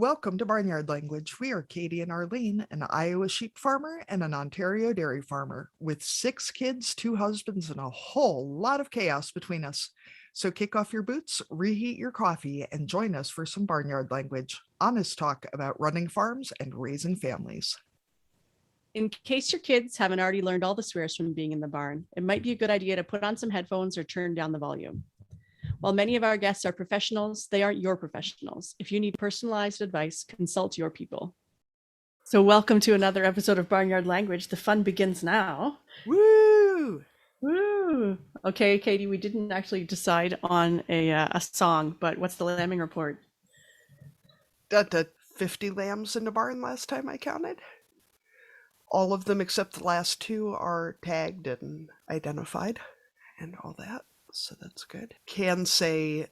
Welcome to Barnyard Language. We are Katie and Arlene, an Iowa sheep farmer and an Ontario dairy farmer, with 6 kids, 2 husbands, and a whole lot of chaos between us. So kick off your boots, reheat your coffee, and join us for some Barnyard Language, honest talk about running farms and raising families. In case your kids haven't already learned all the swears from being in the barn, it might be a good idea to put on some headphones or turn down the volume. While many of our guests are professionals, they aren't your professionals. If you need personalized advice, consult your people. So welcome to another episode of Barnyard Language. The fun begins now. Woo! Woo! Okay, Katie, we didn't actually decide on a song, but what's the lambing report? 50 lambs in the barn last time I counted. All of them except the last 2 are tagged and identified and all that. So that's good. Can say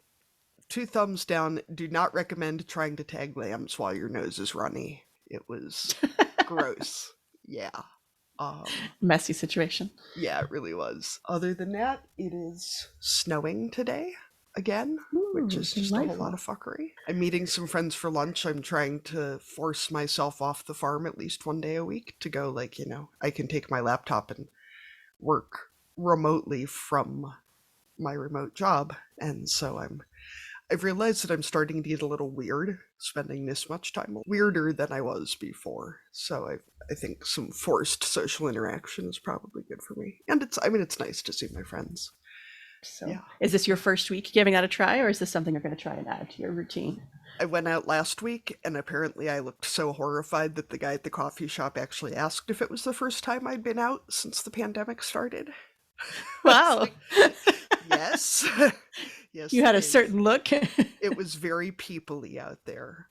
2 thumbs down. Do not recommend trying to tag lambs while your nose is runny. It was gross. Yeah. Messy situation. Yeah, it really was. Other than that, it is snowing today again, which is just a whole lot of fuckery. I'm meeting some friends for lunch. I'm trying to force myself off the farm at least one day a week to go, I can take my laptop and work remotely from my remote job. And so I've realized that I'm starting to get a little weird spending this much time, weirder than I was before. So I think some forced social interaction is probably good for me. And it's nice to see my friends. So yeah. Is this your first week giving that a try, or is this something you're going to try and add to your routine? I went out last week, and apparently I looked so horrified that the guy at the coffee shop actually asked if it was the first time I'd been out since the pandemic started. Wow. Yes. Yes. You had a certain look. It was very people-y out there.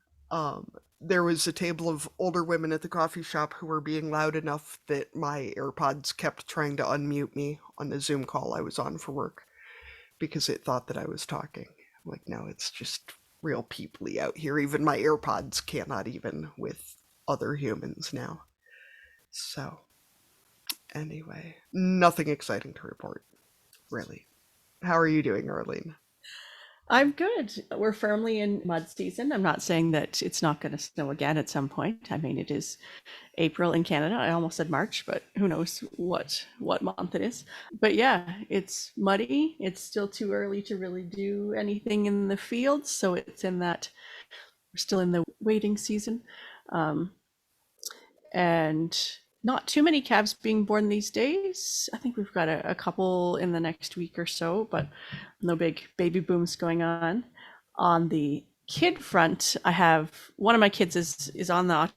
There was a table of older women at the coffee shop who were being loud enough that my AirPods kept trying to unmute me on the Zoom call I was on for work because it thought that I was talking. I'm like, no, it's just real people-y out here. Even my AirPods cannot even with other humans now. So, anyway, nothing exciting to report, really. How are you doing, Arlene? I'm good. We're firmly in mud season. I'm not saying that it's not going to snow again at some point. I mean, it is April in Canada. I almost said March, but who knows what month it is. But yeah, it's muddy. It's still too early to really do anything in the fields. So it's in that, we're still in the waiting season. And not too many calves being born these days. I think we've got a couple in the next week or so, but no big baby booms going on. On the kid front, I have one of my kids is on the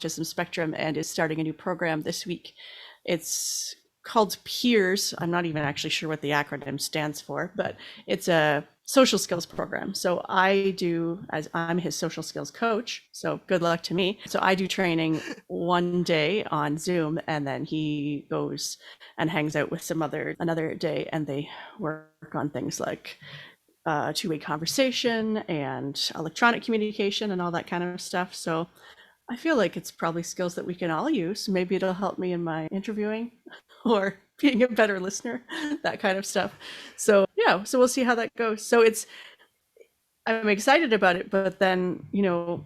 autism spectrum and is starting a new program this week. It's called Peers. I'm not even actually sure what the acronym stands for, but it's a social skills program. So as I'm his social skills coach, so good luck to me. So I do training one day on Zoom, and then he goes and hangs out with another day, and they work on things like two-way conversation and electronic communication and all that kind of stuff. So I feel like it's probably skills that we can all use. Maybe it'll help me in my interviewing or being a better listener, that kind of stuff. So yeah, so we'll see how that goes. So I'm excited about it, but then,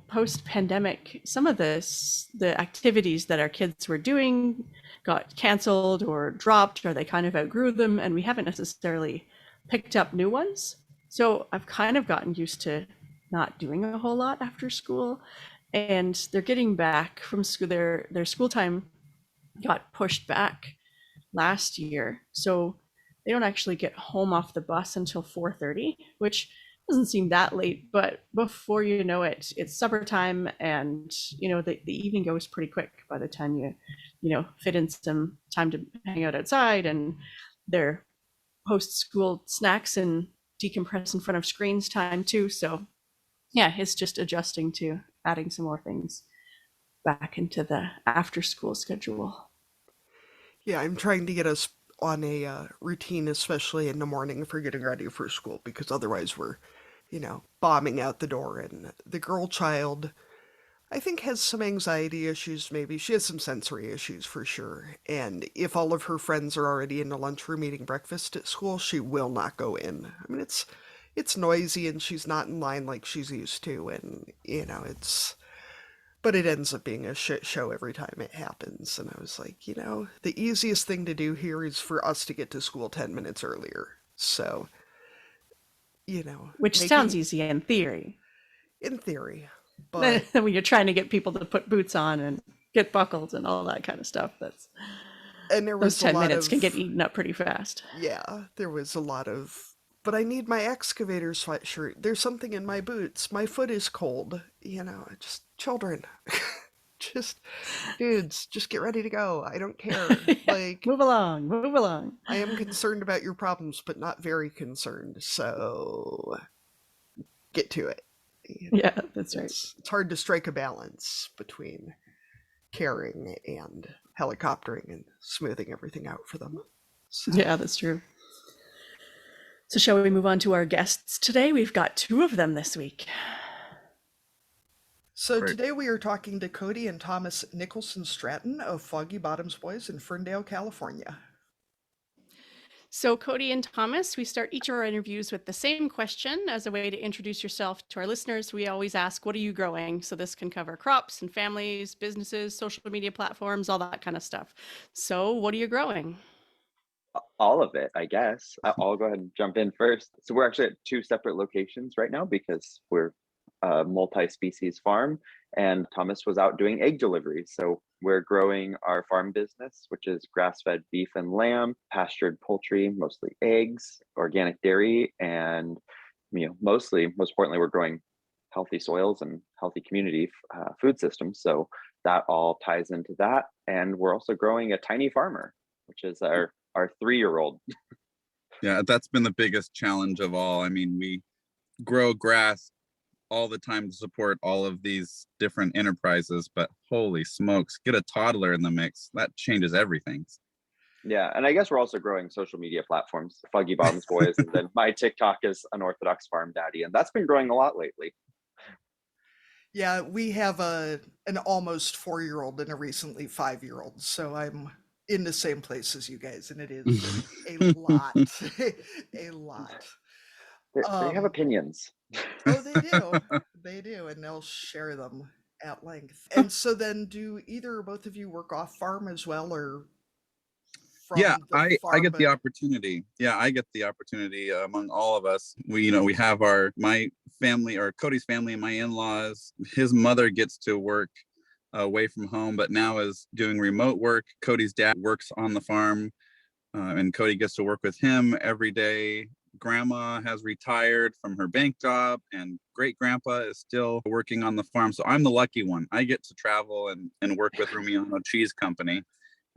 post-pandemic, some of the activities that our kids were doing got canceled or dropped, or they kind of outgrew them, and we haven't necessarily picked up new ones. So I've kind of gotten used to not doing a whole lot after school. And they're getting back from school. Their school time got pushed back last year, so they don't actually get home off the bus until 4:30, which doesn't seem that late. But before you know it, it's supper time, and the evening goes pretty quick by the time you fit in some time to hang out outside and their post-school snacks and decompress in front of screens time too. So yeah, it's just adjusting to adding some more things back into the after school schedule. Yeah, I'm trying to get us on a routine, especially in the morning for getting ready for school, because otherwise we're, bombing out the door. And the girl child, I think, has some anxiety issues, maybe. She has some sensory issues for sure. And if all of her friends are already in the lunchroom eating breakfast at school, she will not go in. I mean, it's it's noisy and she's not in line like she's used to, and but it ends up being a shit show every time it happens. And I was like, the easiest thing to do here is for us to get to school 10 minutes earlier. So, Which sounds making, easy in theory. in theory, Then but, when you're trying to get people to put boots on and get buckles and all that kind of stuff, and there those was a 10 lot minutes can get of, eaten up pretty fast. yeah, there was a lot of, but I need my excavator sweatshirt. There's something in my boots. My foot is cold. Just children. Just dudes, just get ready to go. I don't care. Yeah. Like, Move along, move along. I am concerned about your problems, but not very concerned. So get to it. Yeah, that's right. It's hard to strike a balance between caring and helicoptering and smoothing everything out for them. So. Yeah, that's true. So, shall we move on to our guests today? We've got two of them this week. So Right. today we are talking to Cody and Thomas Nicholson Stratton of Foggy Bottoms Boys in Ferndale, California. So, Cody and Thomas, we start each of our interviews with the same question as a way to introduce yourself to our listeners. We always ask, what are you growing? So, this can cover crops and families, businesses, social media platforms, all that kind of stuff. So, what are you growing? All of it, I guess. I'll go ahead and jump in first. So we're actually at two separate locations right now because we're a multi-species farm, and Thomas was out doing egg deliveries. So we're growing our farm business, which is grass-fed beef and lamb, pastured poultry, mostly eggs, organic dairy, and most importantly, we're growing healthy soils and healthy community food systems. So that all ties into that, and we're also growing a tiny farmer, which is our 3-year-old. Yeah, that's been the biggest challenge of all. I mean, we grow grass all the time to support all of these different enterprises, but holy smokes, get a toddler in the mix. That changes everything. Yeah, and I guess we're also growing social media platforms, Foggy Bottoms Boys, and then my TikTok is Unorthodox Farm Daddy, and that's been growing a lot lately. Yeah, we have an almost 4-year-old and a recently 5-year-old, so I'm in the same place as you guys, and it is a lot, a lot. They have opinions. Oh, they do, they do, and they'll share them at length. And so then, do either or both of you work off farm as well, or from Yeah, the I farm? get the opportunity. Yeah, I get the opportunity among all of us. We have my family, or Cody's family, and my in-laws. His mother gets to work away from home, but now is doing remote work. Cody's dad works on the farm, and Cody gets to work with him every day. Grandma has retired from her bank job, and great grandpa is still working on the farm. So I'm the lucky one. I get to travel and work with Rumiano Cheese Company.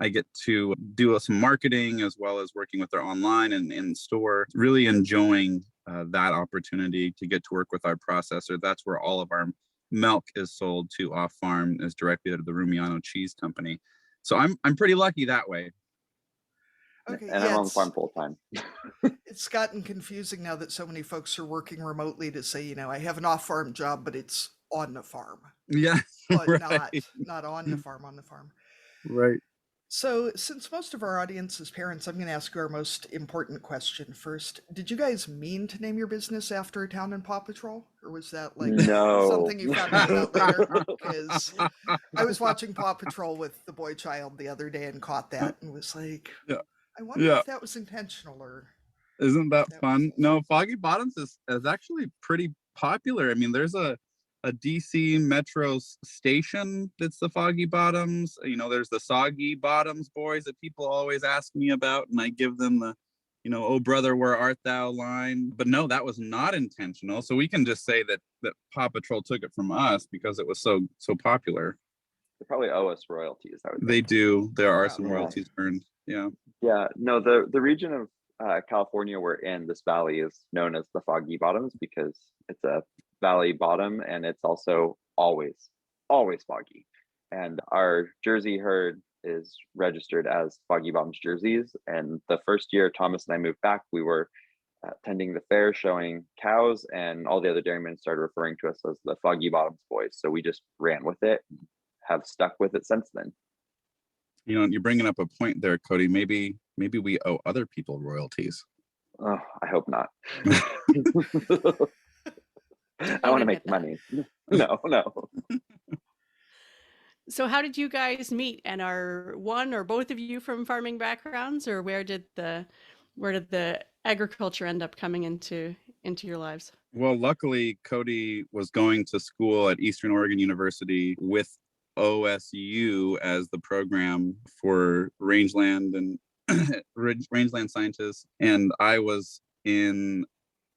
I get to do some marketing as well as working with their online and in store. Really enjoying that opportunity to get to work with our processor. That's where all of our milk is sold to off farm, is directly to the Rumiano Cheese Company. So I'm pretty lucky that way. Okay, And yeah, I'm on the farm full time. it's gotten confusing now that so many folks are working remotely to say, I have an off-farm job, but it's on the farm, Yeah, but right. not on the farm, on the farm. Right. So, since most of our audience is parents, I'm going to ask you our most important question first. Did you guys mean to name your business after a town in Paw Patrol? Or was that like No. something you found out about later? Because I was watching Paw Patrol with the boy child the other day and caught that and was like, Yeah. I wonder Yeah. if that was intentional or. Isn't that fun? Was No, Foggy Bottoms is actually pretty popular. I mean, there's a DC Metro station that's the Foggy Bottoms. There's the Soggy Bottoms Boys that people always ask me about, and I give them the, oh brother, where art thou line. But no, that was not intentional. So we can just say that Paw Patrol took it from us because it was so popular. They probably owe us royalties, I would think. They do. There are some Probably. royalties earned. Yeah. Yeah, no, the region of California we're in, this valley is known as the Foggy Bottoms because it's a valley bottom, and it's also always foggy. And our Jersey herd is registered as Foggy Bottoms jerseys. And the first year Thomas and I moved back, we were attending the fair showing cows, and all the other dairymen started referring to us as the Foggy Bottoms Boys. So we just ran with it and have stuck with it since then. You're bringing up a point there, Cody. Maybe we owe other people royalties. Oh, I hope not. Don't I want to admit make that. money. No. So how did you guys meet? And are one or both of you from farming backgrounds, or where did the agriculture end up coming into your lives? Well, luckily, Cody was going to school at Eastern Oregon University with OSU as the program for rangeland and rangeland scientists. And I was in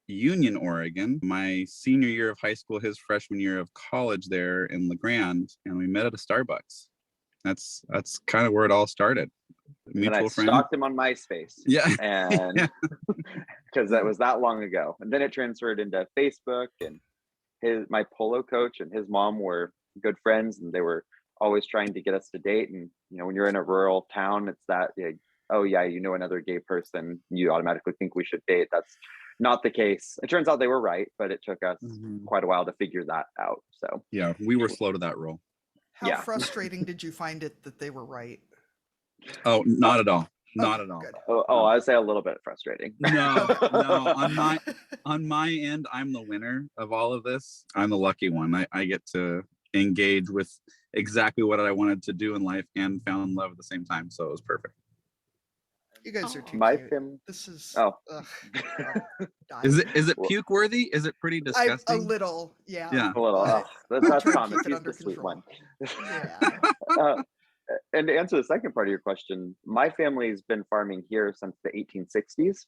Union, Oregon, my senior year of high school, his freshman year of college there in La Grande, and we met at a Starbucks. That's kind of where it all started. And then I Mutual friend. stalked him on MySpace. Yeah. And because that was that long ago. And then it transferred into Facebook, and my polo coach and his mom were good friends, and they were always trying to get us to date. And when you're in a rural town, it's that, oh yeah, another gay person, you automatically think we should date. That's not the case. It turns out they were right, but it took us quite a while to figure that out. So yeah, we were slow to that role. How frustrating did you find it that they were right? Oh, not at all. Not at all. Good. Oh, I'd say a little bit frustrating. No. On my end, I'm the winner of all of this. I'm the lucky one. I get to engage with exactly what I wanted to do in life and found love at the same time. So it was perfect. You guys are too My cute. fam- This is. Oh. Is it puke worthy? Is it pretty disgusting? A little, yeah. Yeah. A little. That's trying to Thomas. keep it He's under the sweet control. one. And to answer the second part of your question, my family's been farming here since the 1860s.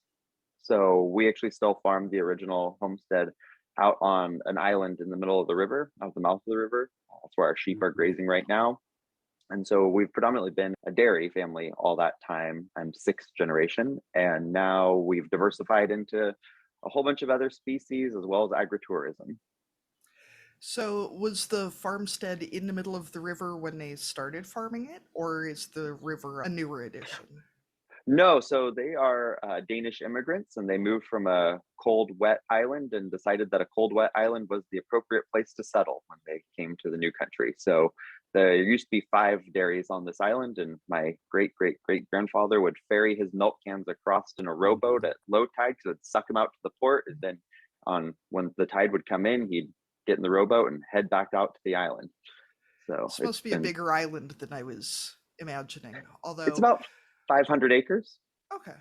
So we actually still farm the original homestead out on an island in the middle of the river, out the mouth of the river. That's where our sheep are grazing right now. And so we've predominantly been a dairy family all that time. I'm sixth generation. And now we've diversified into a whole bunch of other species as well as agritourism. So was the farmstead in the middle of the river when they started farming it, or is the river a newer addition? No, so they are Danish immigrants, and they moved from a cold, wet island and decided that a cold, wet island was the appropriate place to settle when they came to the new country. So there used to be 5 dairies on this island, and my great-great-great-grandfather would ferry his milk cans across in a rowboat at low tide because it'd suck them out to the port. And then when the tide would come in, he'd get in the rowboat and head back out to the island. So It's supposed to be a bigger island than I was imagining. Although it's about 500 acres. Okay.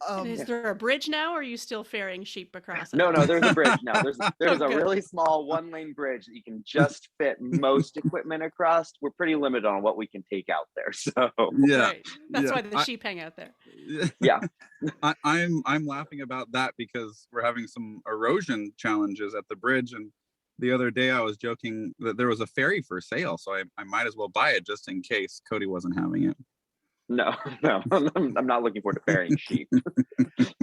And is there a bridge now, or are you still ferrying sheep across it? No, there's a bridge now. There's a Good. really small 1-lane bridge that you can just fit most equipment across. We're pretty limited on what we can take out there. So Yeah. Right. That's Yeah. why the sheep hang out there. yeah. I'm laughing about that because we're having some erosion challenges at the bridge, and the other day I was joking that there was a ferry for sale, so I might as well buy it just in case Cody wasn't having it. No, I'm not looking forward to ferrying sheep.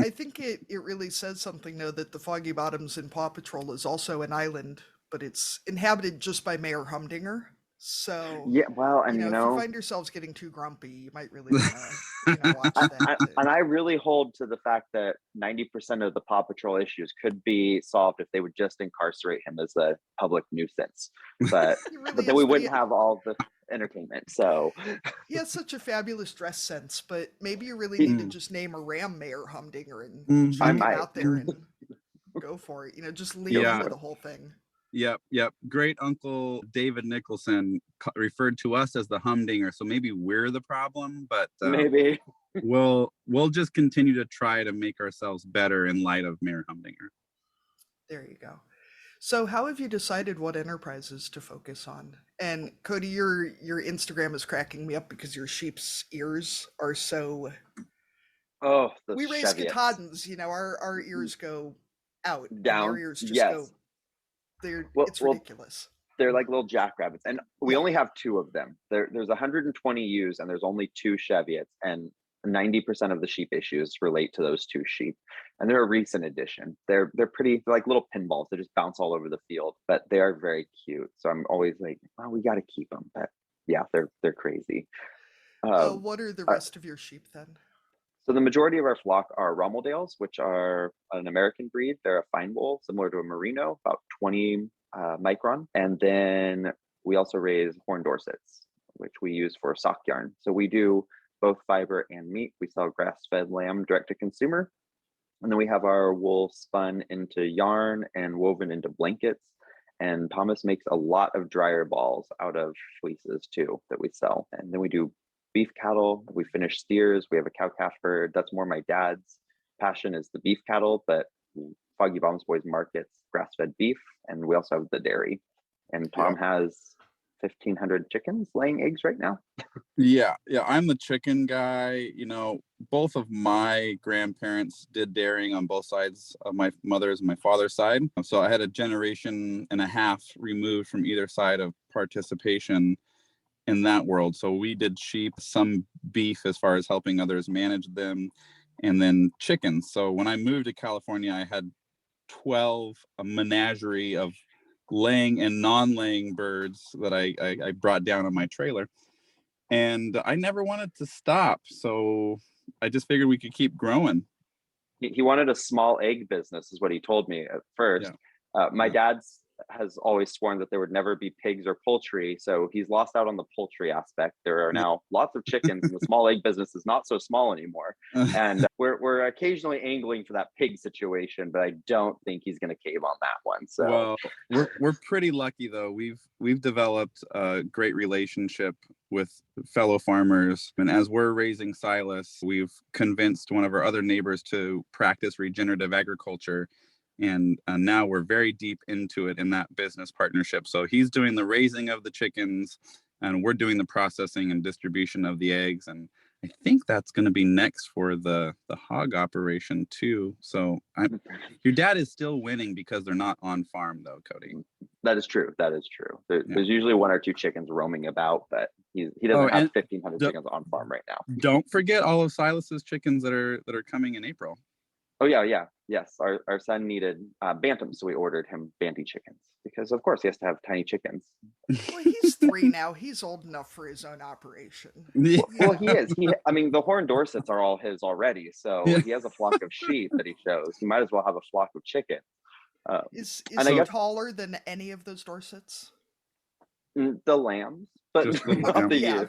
I think it really says something, though, that the Foggy Bottoms in Paw Patrol is also an island, but it's inhabited just by Mayor Humdinger. So Yeah, well, and if you find yourselves getting too grumpy, you might really want to watch that. And I really hold to the fact that 90% of the Paw Patrol issues could be solved if they would just incarcerate him as a public nuisance. But but then we wouldn't have all the entertainment. So he has such a fabulous dress sense, but maybe you really need to just name a ram Mayor Humdinger and check him out there and go for it. Just lean into the whole thing. Yep. Great Uncle David Nicholson referred to us as the Humdinger, so maybe we're the problem, but maybe we'll just continue to try to make ourselves better in light of Mayor Humdinger. There you go. So how have you decided what enterprises to focus on? And Cody, your Instagram is cracking me up because your sheep's ears are so... we raise Katahdins, our ears go out. Down. And their ears just go... it's ridiculous. They're like little jackrabbits. And we only have 2 of them. There's 120 ewes and there's only 2 Cheviots. And 90% of the sheep issues relate to those 2 sheep. And they're a recent addition. They're like little pinballs. They just bounce all over the field, but they are very cute. So I'm always like, well, we got to keep them. But yeah, they're crazy. What are the rest of your sheep then? So the majority of our flock are Rommeldales, which are an American breed. They're a fine wool, similar to a Merino, about 20 micron. And then we also raise Horn Dorsets, which we use for sock yarn. So we do both fiber and meat. We sell grass-fed lamb direct to consumer. And then we have our wool spun into yarn and woven into blankets. And Thomas makes a lot of dryer balls out of fleeces too that we sell. And then we do beef cattle. We finish steers. We have a cow calf herd. That's more my dad's passion, is the beef cattle, but Foggy Bombs Boys markets grass-fed beef, and we also have the dairy. And Tom has 1,500 chickens laying eggs right now. Yeah, I'm the chicken guy. Both of my grandparents did dairying on both sides of my mother's and my father's side. So I had a generation and a half removed from either side of participation in that world. So we did sheep, some beef as far as helping others manage them, and then chickens. So when I moved to California, I had 12, a menagerie of laying and non-laying birds that I brought down on my trailer. And I never wanted to stop. So I just figured we could keep growing. He wanted a small egg business, is what he told me at first. My dad's has always sworn that there would never be pigs or poultry, so he's lost out on the poultry aspect. There are now lots of chickens, and the small egg business is not so small anymore. And we're occasionally angling for that pig situation, but I don't think he's going to cave on that one. So well, we're pretty lucky though. We've developed a great relationship with fellow farmers, and as we're raising Silas, we've convinced one of our other neighbors to practice regenerative agriculture. And now we're very deep into it in that business partnership. So he's doing the raising of the chickens, and we're doing the processing and distribution of the eggs. And I think that's going to be next for the hog operation too. So your dad is still winning because they're not on farm though, Cody. That is true. There's usually one or two chickens roaming about, but he doesn't have 1,500 chickens on farm right now. Don't forget all of Silas's chickens that are coming in April. Oh yeah. Yes, our son needed bantams, so we ordered him banty chickens because, of course, he has to have tiny chickens. Well, he's 3 now. He's old enough for his own operation. Well, he is. The horned Dorsets are all his already, so he has a flock of sheep that he shows. He might as well have a flock of chickens. Is he taller than any of those Dorsets? The lambs, but not the ewes.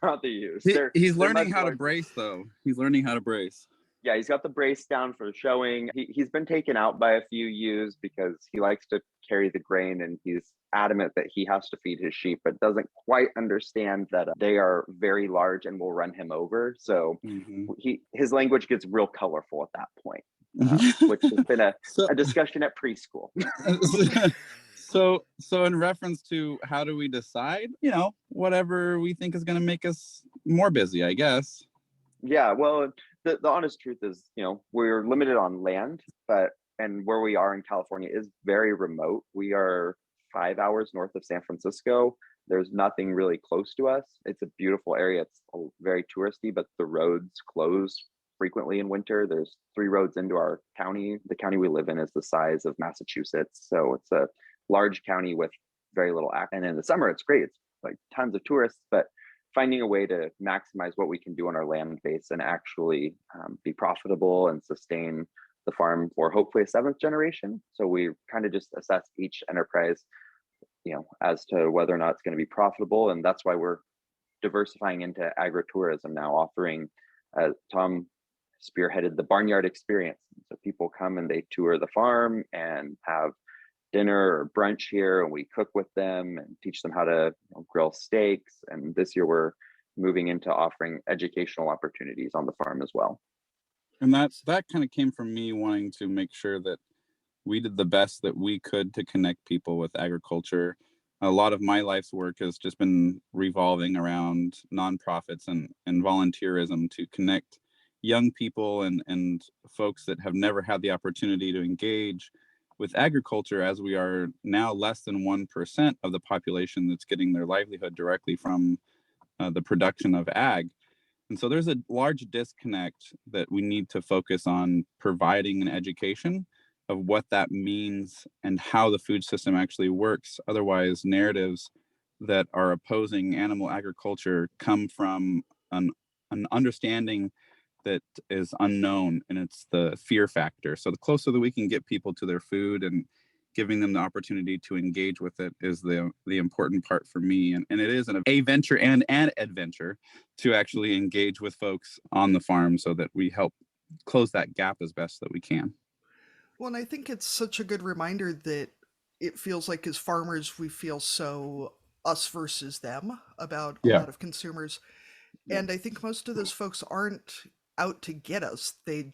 Not the ewes. He's learning how to brace, though. He's learning how to brace. Yeah, he's got the brace down for showing. He's been taken out by a few ewes because he likes to carry the grain, and he's adamant that he has to feed his sheep, but doesn't quite understand that they are very large and will run him over. So his language gets real colorful at that point, which has been a discussion at preschool. So in reference to how do we decide, whatever we think is going to make us more busy, I guess. Yeah, well, the honest truth is, we're limited on land, and where we are in California is very remote. We are 5 hours north of San Francisco. There's nothing really close to us. It's a beautiful area. It's very touristy, but the roads close frequently in winter. There's 3 roads into our county. The county we live in is the size of Massachusetts. So it's a large county with very little act. And in the summer, it's great. It's like tons of tourists, but finding a way to maximize what we can do on our land base and actually be profitable and sustain the farm for hopefully a 7th generation. So we kind of just assess each enterprise, as to whether or not it's going to be profitable. And that's why we're diversifying into agritourism now, offering, Tom spearheaded the barnyard experience. So people come and they tour the farm and have dinner or brunch here, and we cook with them and teach them how to grill steaks. And this year we're moving into offering educational opportunities on the farm as well. And that kind of came from me wanting to make sure that we did the best that we could to connect people with agriculture. A lot of my life's work has just been revolving around nonprofits and volunteerism to connect young people and folks that have never had the opportunity to engage with agriculture, as we are now less than 1% of the population that's getting their livelihood directly from the production of ag. And so there's a large disconnect that we need to focus on providing an education of what that means and how the food system actually works. Otherwise, narratives that are opposing animal agriculture come from an understanding that is unknown, and it's the fear factor. So the closer that we can get people to their food and giving them the opportunity to engage with it is the important part for me. And it is a venture and an adventure to actually engage with folks on the farm so that we help close that gap as best that we can. Well, and I think it's such a good reminder that it feels like as farmers, we feel so us versus them about a Yeah. lot of consumers. Yeah. And I think most of those folks aren't out to get us. They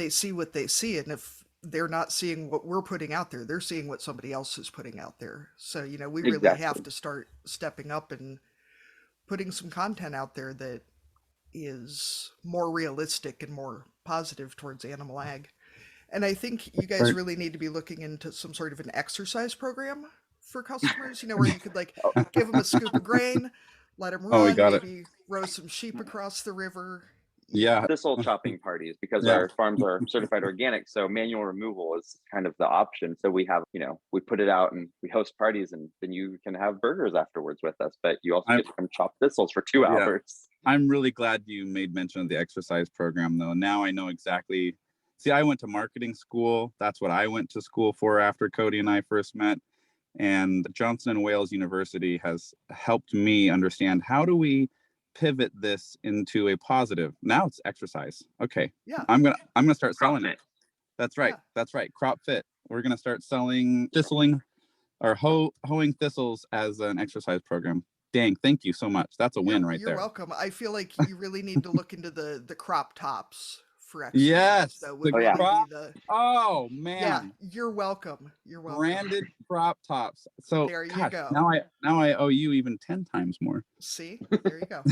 see what they see. And if they're not seeing what we're putting out there, they're seeing what somebody else is putting out there. So, we really have Exactly. to start stepping up and putting some content out there that is more realistic and more positive towards animal ag. And I think you guys Right. really need to be looking into some sort of an exercise program for customers, where you could like Oh, give them a scoop of grain, let them Oh, we run, got it. maybe row some sheep across the river. Yeah. thistle chopping parties, because Yeah. our farms are certified organic, so manual removal is kind of the option. So we have, we put it out and we host parties, and then you can have burgers afterwards with us, but you also I'm- get to come chop thistles for 2 Yeah. hours. I'm really glad you made mention of the exercise program, though. Now I know exactly. See, I went to marketing school. That's what I went to school for after Cody and I first met. And Johnson and Wales University has helped me understand, how do we pivot this into a positive? Now it's exercise. Okay. Yeah. I'm gonna start Crop selling fit. it. That's right. Yeah. That's right. Crop fit. We're gonna start selling thistling or hoeing thistles as an exercise program. Dang, thank you so much. That's a win right You're there. welcome. I feel like you really need to look into the crop tops for exercise. Yes, That the would Oh, yeah. really crop. be the Oh yeah. man, You're welcome. You're welcome. branded crop tops. So There you gosh, go. now I owe you even 10 times more. See, there you go.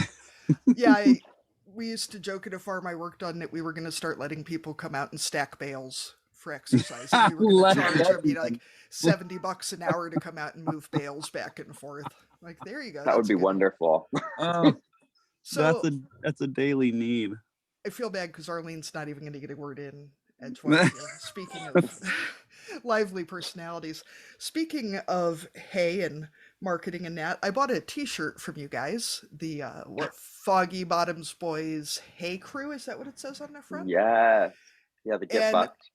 Yeah, we used to joke at a farm I worked on that we were going to start letting people come out and stack bales for exercise. And we were going Let to charge them, everyone. like $70 an hour to come out and move bales back and forth. Like, there you go. That would That's be a good one. wonderful. Oh, So that's a daily need. I feel bad because Arlene's not even going to get a word in edgewise here. Speaking of lively personalities, speaking of hay and marketing and that, I bought a T-shirt from you guys. The Foggy Bottoms Boys Hay Crew, is that what it says on the front? Yes. Yeah, the get And bucked.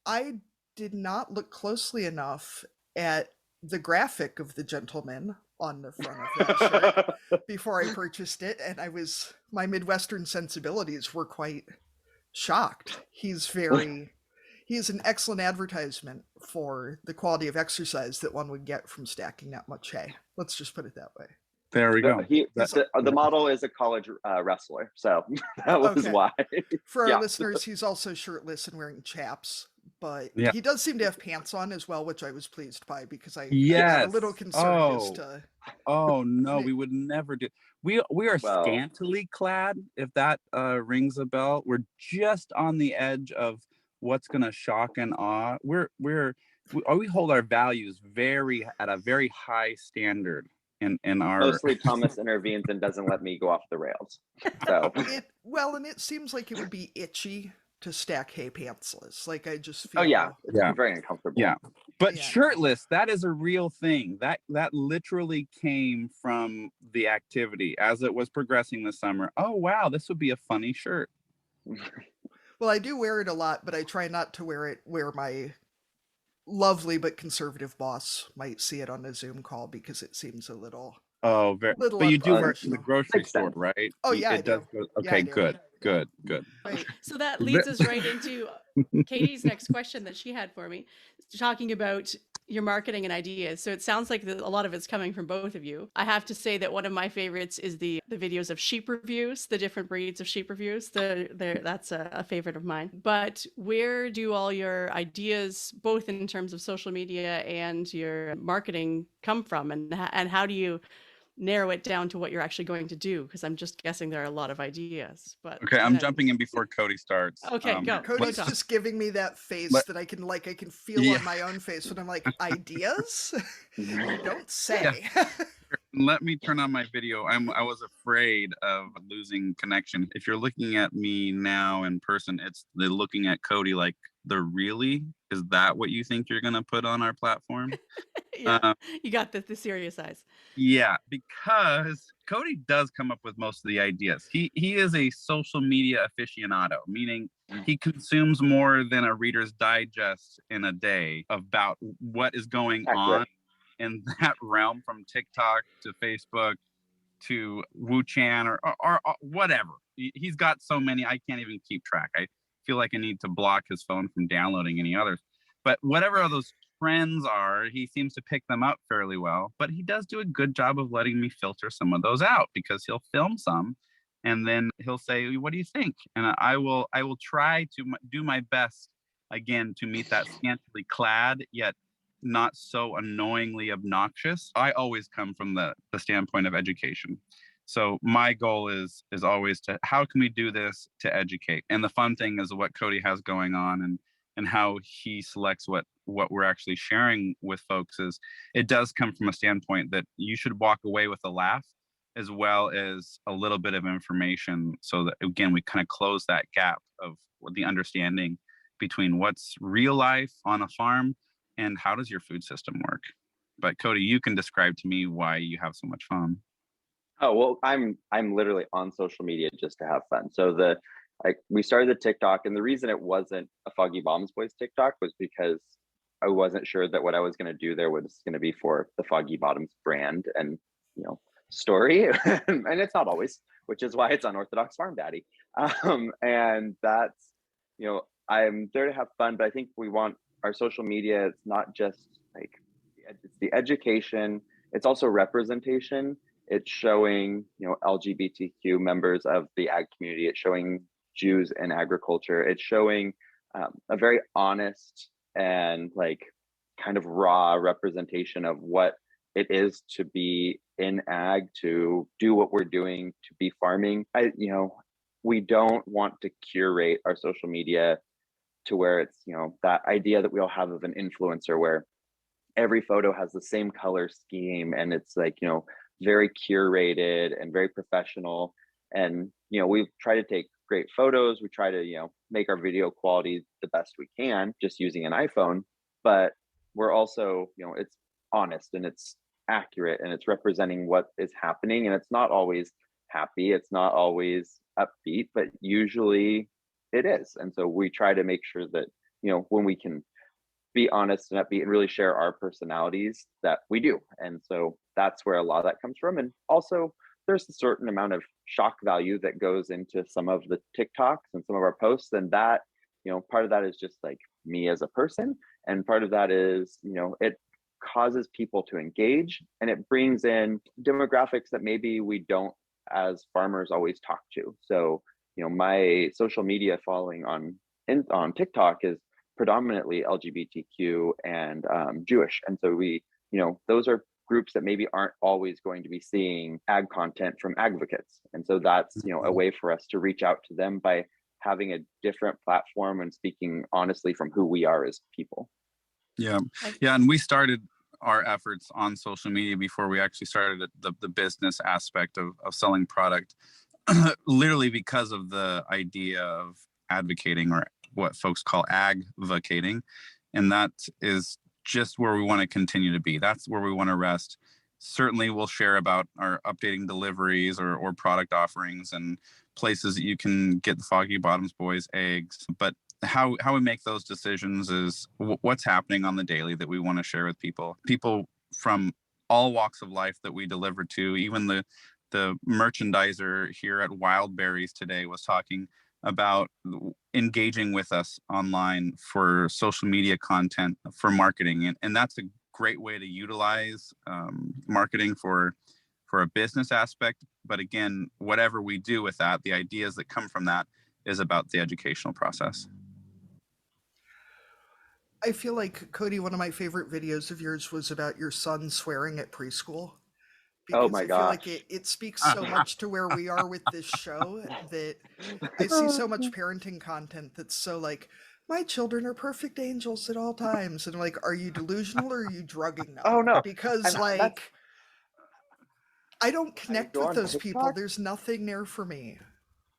I did not look closely enough at the graphic of the gentleman on the front of that shirt before I purchased it, and my Midwestern sensibilities were quite shocked. He's an excellent advertisement for the quality of exercise that one would get from stacking that much hay. Let's just put it that way. There we go. The model is a college wrestler, so that was Okay. why. For our Yeah. listeners, he's also shirtless and wearing chaps, but Yeah. he does seem to have pants on as well, which I was pleased by because I got Yes. a little concerned as Oh. to Oh no, we would never do. We are Well- scantily clad. If that rings a bell, we're just on the edge of what's gonna shock and awe. We hold our values at a very high standard in our. Mostly Thomas intervenes and doesn't let me go off the rails. So and it seems like it would be itchy to stack hay pantsless. Like I just feel oh yeah, it's Yeah. very uncomfortable. Yeah. But Yeah. shirtless, that is a real thing. That literally came from the activity as it was progressing this summer. Oh wow, this would be a funny shirt. Well, I do wear it a lot, but I try not to wear it where my lovely but conservative boss might see it on a Zoom call because it seems a little Oh, very. Little But you do work in the unprofessional. grocery Makes store, sense. right? Oh, yeah, I it does. do. Okay, I do. good. right. So that leads us right into Katie's next question that she had for me, talking about your marketing and ideas. So it sounds like a lot of it's coming from both of you. I have to say that one of my favorites is the videos of sheep reviews, the different breeds of sheep reviews. That's a favorite of mine. But where do all your ideas, both in terms of social media and your marketing, come from? And how do you narrow it down to what you're actually going to do? Because I'm just guessing there are a lot of ideas. But Okay, I'm jumping in before Cody starts. Okay, go. Cody's Talk. just giving me that face Let- that I can feel Yeah. on my own face when I'm like, ideas? You don't say. Let me turn on my video. I was afraid of losing connection. If you're looking at me now in person, they're looking at Cody like, is that what you think you're gonna put on our platform? Yeah, you got the serious eyes. Yeah, because Cody does come up with most of the ideas. He is a social media aficionado, meaning he consumes more than a Reader's Digest in a day about what is going on in that realm, from TikTok to Facebook to Wu Chan or whatever. He's got so many, I can't even keep track. I feel like I need to block his phone from downloading any others. But whatever those trends are, he seems to pick them up fairly well. But he does do a good job of letting me filter some of those out, because he'll film some and then he'll say, what do you think? And I will try to do my best again to meet that scantily clad yet not so annoyingly obnoxious. I always come from the standpoint of education. So my goal is always to, how can we do this to educate? And the fun thing is what Cody has going on and how he selects what we're actually sharing with folks is, it does come from a standpoint that you should walk away with a laugh as well as a little bit of information, so that again we kind of close that gap of the understanding between what's real life on a farm and how does your food system work. But Cody, you can describe to me why you have so much fun. Oh, well, I'm literally on social media just to have fun. So we started the TikTok, and the reason it wasn't a Foggy Bombs Boys TikTok was because I wasn't sure that what I was going to do there was going to be for the Foggy Bottoms brand and, story. And it's not always, which is why it's Unorthodox Farm Daddy. And that's, I'm there to have fun, but I think we want our social media, it's not just like, it's the education, it's also representation. It's showing, LGBTQ members of the ag community. It's showing Jews in agriculture. It's showing a very honest and like kind of raw representation of what it is to be in ag, to do what we're doing, to be farming. We don't want to curate our social media to where it's, that idea that we all have of an influencer where every photo has the same color scheme and it's like, very curated and very professional. And, we try to take great photos. We try to, make our video quality the best we can just using an iPhone, but we're also, it's honest and it's accurate and it's representing what is happening. And it's not always happy. It's not always upbeat, but usually it is. And so we try to make sure that, when we can be honest and upbeat and really share our personalities, that we do. And so that's where a lot of that comes from. And also there's a certain amount of shock value that goes into some of the TikToks and some of our posts. And that, part of that is just like me as a person. And part of that is, it causes people to engage and it brings in demographics that maybe we don't as farmers always talk to. So, my social media following on TikTok is predominantly LGBTQ and Jewish. And so we, those are groups that maybe aren't always going to be seeing ag content from advocates. And so that's, a way for us to reach out to them by having a different platform and speaking honestly from who we are as people. Yeah. And we started our efforts on social media before we actually started the business aspect of selling product, literally because of the idea of advocating, or what folks call agvocating. And that is just where we want to continue to be. That's where we want to rest. Certainly we'll share about our updating deliveries or product offerings and places that you can get the Foggy Bottoms Boys eggs. But how we make those decisions is what's happening on the daily that we want to share with people from all walks of life that we deliver to. Even the merchandiser here at Wild Berries today was talking about engaging with us online for social media content for marketing. And that's a great way to utilize marketing for a business aspect. But again, whatever we do with that, the ideas that come from that is about the educational process. I feel like, Cody, one of my favorite videos of yours was about your son swearing at preschool. Oh Because my I feel like gosh. it speaks so much to where we are with this show that I see so much parenting content that's so like, my children are perfect angels at all times. And I'm like, are you delusional or are you drugging them? Oh no. Because And that's, like, I don't I connect go with on those people. TikTok. There's nothing there for me,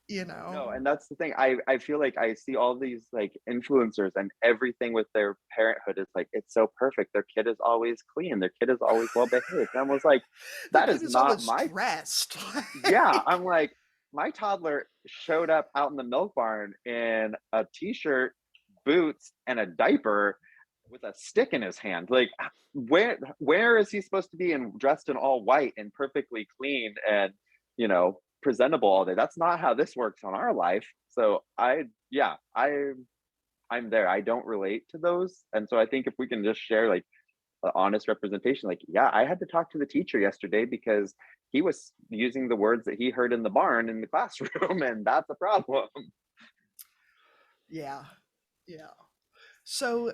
you know? No, and that's the thing. I feel like I see all these like influencers and everything with their parenthood is like, it's so perfect. Their kid is always clean. Their kid is always well behaved. And I was like, Their that kid is is not always my, dressed. yeah. I'm like, my toddler showed up out in the milk barn in a t-shirt, boots, and a diaper with a stick in his hand. Like, where is he supposed to be and dressed in all white and perfectly clean and, you know, presentable all day? That's not how this works on our life. So I'm there. I don't relate to those. And so I think if we can just share like an honest representation, like, yeah, I had to talk to the teacher yesterday because he was using the words that he heard in the barn in the classroom, and that's a problem. Yeah. Yeah. So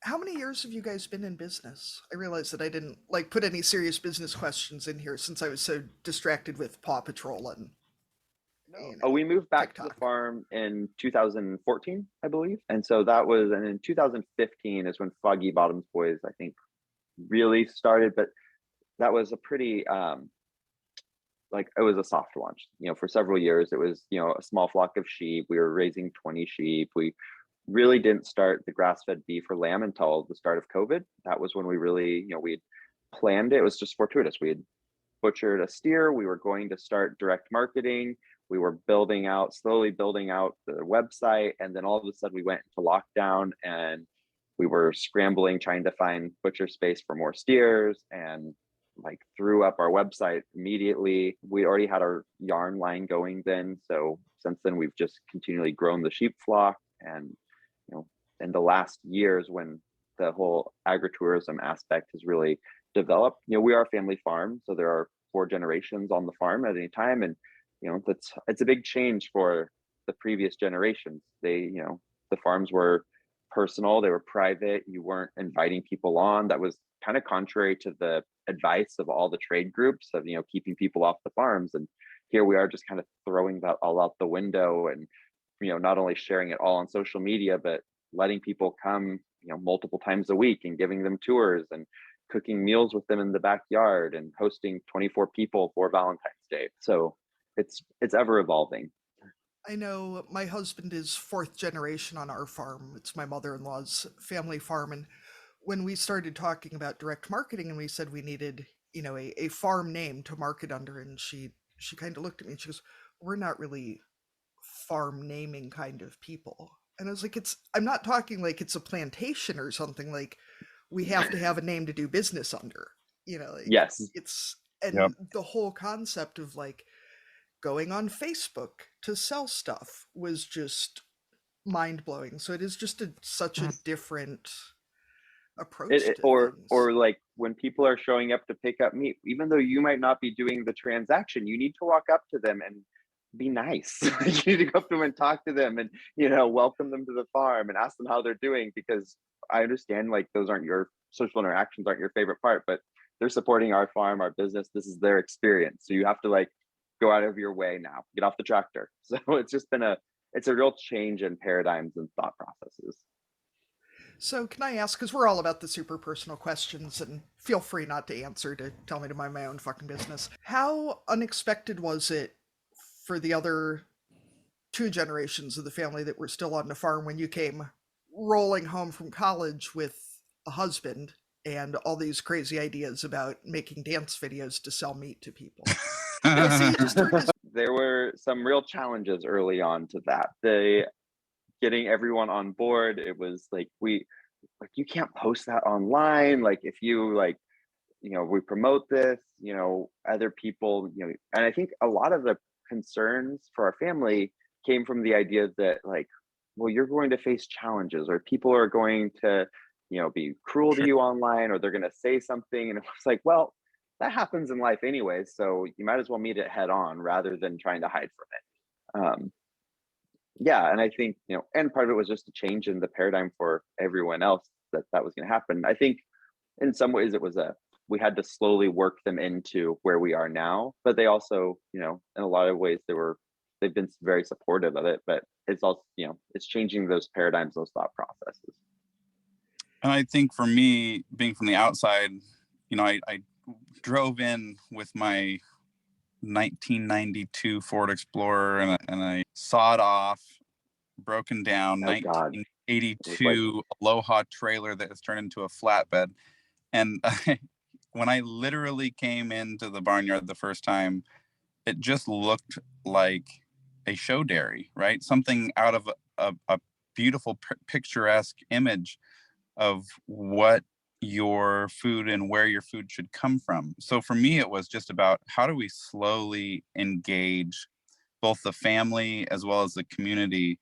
how many years have you guys been in business? I realized that I didn't like put any serious business questions in here since I was so distracted with Paw Patrol and No. Oh, we moved back to the TikTok. farm in 2014, I believe. And so that was, and in 2015 is when Foggy Bottoms Boys, I think, really started. But that was a pretty, like, it was a soft launch. You know, for several years, it was, you know, a small flock of sheep. We were raising 20 sheep. We really didn't start the grass-fed beef or lamb until the start of COVID. That was when we really, you know, we planned it. It was just fortuitous. We had butchered a steer. We were going to start direct marketing. We were slowly building out the website. And then all of a sudden we went into lockdown and we were scrambling, trying to find butcher space for more steers, and like threw up our website immediately. We already had our yarn line going then. So since then, we've just continually grown the sheep flock. And, you know, in the last years when the whole agritourism aspect has really developed, you know, we are a family farm. So there are 4 generations on the farm at any time. And, you know, it's a big change for the previous generations. You know, the farms were personal, they were private, you weren't inviting people on. That was kind of contrary to the advice of all the trade groups of, you know, keeping people off the farms. And here we are just kind of throwing that all out the window, and, you know, not only sharing it all on social media, but letting people come, you know, multiple times a week and giving them tours and cooking meals with them in the backyard and hosting 24 people for Valentine's Day. So it's ever evolving. I know my husband is 4th generation on our farm. It's my mother-in-law's family farm. And when we started talking about direct marketing and we said we needed, you know, a farm name to market under, and she kind of looked at me and she goes, "We're not really farm naming kind of people." And I was like, I'm not talking like it's a plantation or something. Like, we have to have a name to do business under, you know, like Yes. and Yep. the whole concept of like going on Facebook to sell stuff was just mind blowing. So it is just such a different approach to things. Or like when people are showing up to pick up meat, even though you might not be doing the transaction, you need to walk up to them and be nice. You need to go up to them and talk to them and, you know, welcome them to the farm and ask them how they're doing, because I understand like those aren't your social interactions, aren't your favorite part, but they're supporting our farm, our business. This is their experience. So you have to like go out of your way now, get off the tractor. So it's just been it's a real change in paradigms and thought processes. So can I ask, because we're all about the super personal questions, and feel free not to answer, to tell me to mind my own fucking business. How unexpected was it for the other 2 generations of the family that were still on the farm when you came rolling home from college with a husband and all these crazy ideas about making dance videos to sell meat to people? There were some real challenges early on to that. Getting everyone on board, it was like you can't post that online. Like if you like, you know, we promote this, you know, other people, you know, and I think a lot of the concerns for our family came from the idea that like, well, you're going to face challenges, or people are going to, you know, be cruel to you online, or they're going to say something. And it was like, well, that happens in life anyway. So you might as well meet it head on rather than trying to hide from it. Yeah, and I think, you know, and part of it was just a change in the paradigm for everyone else that was going to happen. I think in some ways it was we had to slowly work them into where we are now, but they also, you know, in a lot of ways they've been very supportive of it, but it's also, you know, it's changing those paradigms, those thought processes. And I think for me, being from the outside, you know, I drove in with my 1992 Ford Explorer and I sawed off, broken down 1982 Aloha trailer that has turned into a flatbed. And when I literally came into the barnyard the first time, it just looked like a show dairy, right? Something out of a beautiful picturesque image. of what your food and where your food should come from. So for me, it was just about how do we slowly engage both the family as well as the community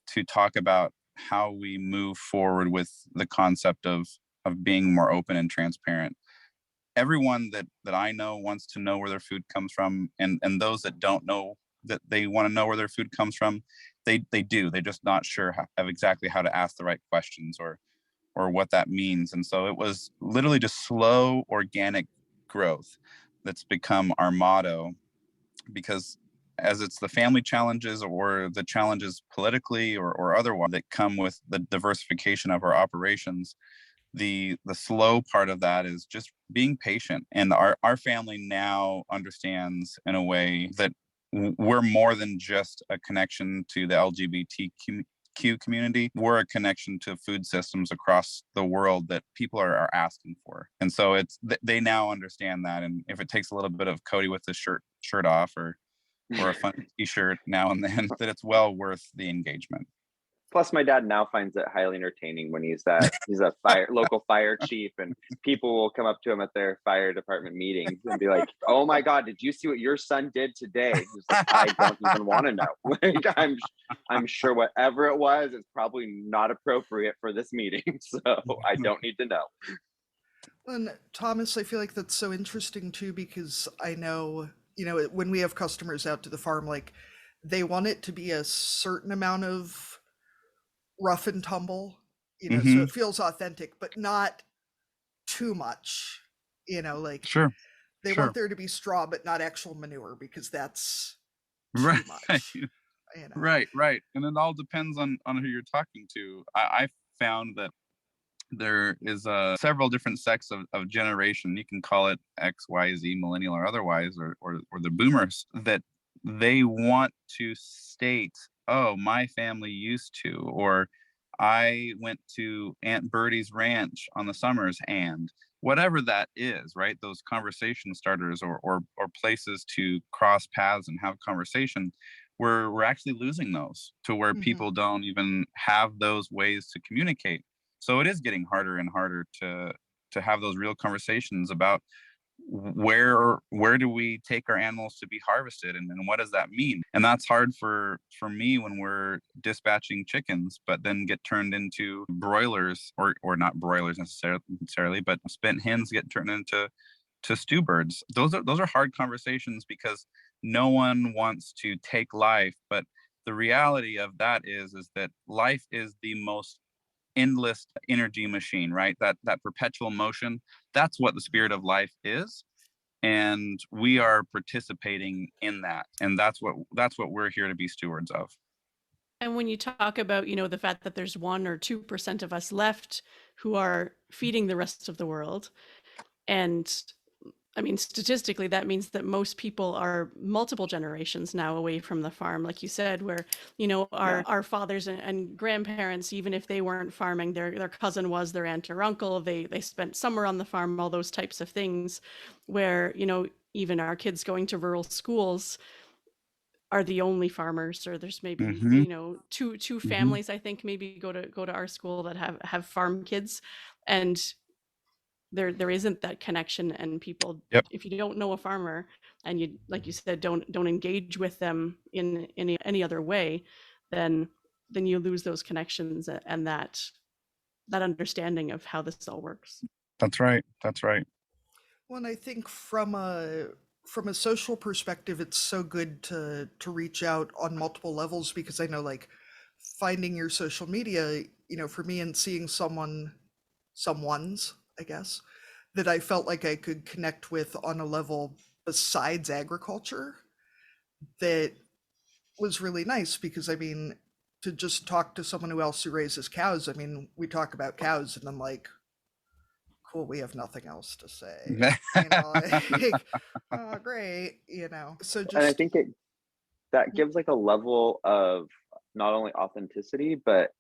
to talk about how we move forward with the concept of being more open and transparent. Everyone that I know wants to know where their food comes from, and those that don't know that they want to know where their food comes from, they do. They're just not sure of exactly how to ask the right questions or what that means. And so it was literally just slow organic growth that's become our motto, because as it's the family challenges or the challenges politically or otherwise that come with the diversification of our operations, the slow part of that is just being patient. And our family now understands in a way that we're more than just a connection to the LGBTQ community. We're a connection to food systems across the world that people are asking for. And so they now understand that. And if it takes a little bit of Cody with his shirt off or a fun t-shirt now and then, that it's well worth the engagement. Plus, my dad now finds it highly entertaining when he's a local fire chief, and people will come up to him at their fire department meetings and be like, "Oh my God, did you see what your son did today?" He's like, "I don't even want to know." Like, I'm sure whatever it was, it's probably not appropriate for this meeting, so I don't need to know. And Thomas, I feel like that's so interesting too, because I know, when we have customers out to the farm, like they want it to be a certain amount of rough and tumble, so it feels authentic, but not too much, like Sure. they want there to be straw, but not actual manure, because that's too Right. much. Right. And it all depends on who you're talking to. I found that there is several different sects of generation. You can call it X, Y, Z, millennial or otherwise, or the boomers, that they want to state, oh, my family used to, or I went to Aunt Bertie's ranch on the summers, and whatever that is, right? Those conversation starters or places to cross paths and have conversation. We're actually losing those to where people don't even have those ways to communicate. So it is getting harder and harder to have those real conversations about where do we take our animals to be harvested, and what does that mean? And that's hard for me when we're dispatching chickens, but then get turned into broilers, or not broilers necessarily, but spent hens get turned into stew birds. Those are hard conversations, because no one wants to take life, but the reality of that is that life is the most endless energy machine, right? That perpetual motion, that's what the spirit of life is, and we are participating in that, and that's what we're here to be stewards of. And when you talk about, the fact that there's 1 or 2% of us left who are feeding the rest of the world, and I mean, statistically, that means that most people are multiple generations now away from the farm, like you said, where, our fathers and grandparents, even if they weren't farming, their cousin was, their aunt or uncle, they spent summer on the farm, all those types of things, where, even our kids going to rural schools are the only farmers, or there's maybe, two families, I think, maybe go to our school that have farm kids, and there isn't that connection. And people, Yep. if you don't know a farmer and you, like you said, don't engage with them in any other way, then you lose those connections and that understanding of how this all works. That's right. Well, and I think from a social perspective, it's so good to reach out on multiple levels, because I know, like, finding your social media, for me, and seeing someone's, I guess, that I felt like I could connect with on a level besides agriculture, that was really nice, because I mean, to just talk to someone who raises cows, I mean, we talk about cows and I'm like, cool, we have nothing else to say. Like, oh, great, So And I just think that gives like a level of not only authenticity, but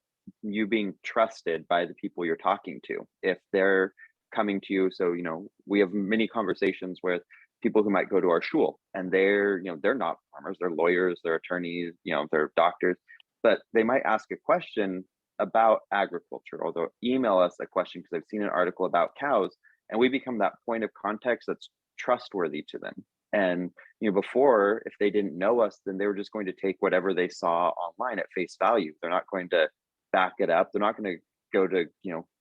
you being trusted by the people you're talking to. If they're coming to you, so we have many conversations with people who might go to our shul, and they're not farmers, they're lawyers, they're attorneys, they're doctors, but they might ask a question about agriculture, or they'll email us a question because they've seen an article about cows, and we become that point of context that's trustworthy to them. And before, if they didn't know us, then they were just going to take whatever they saw online at face value. They're not going to back it up. They're not going to go to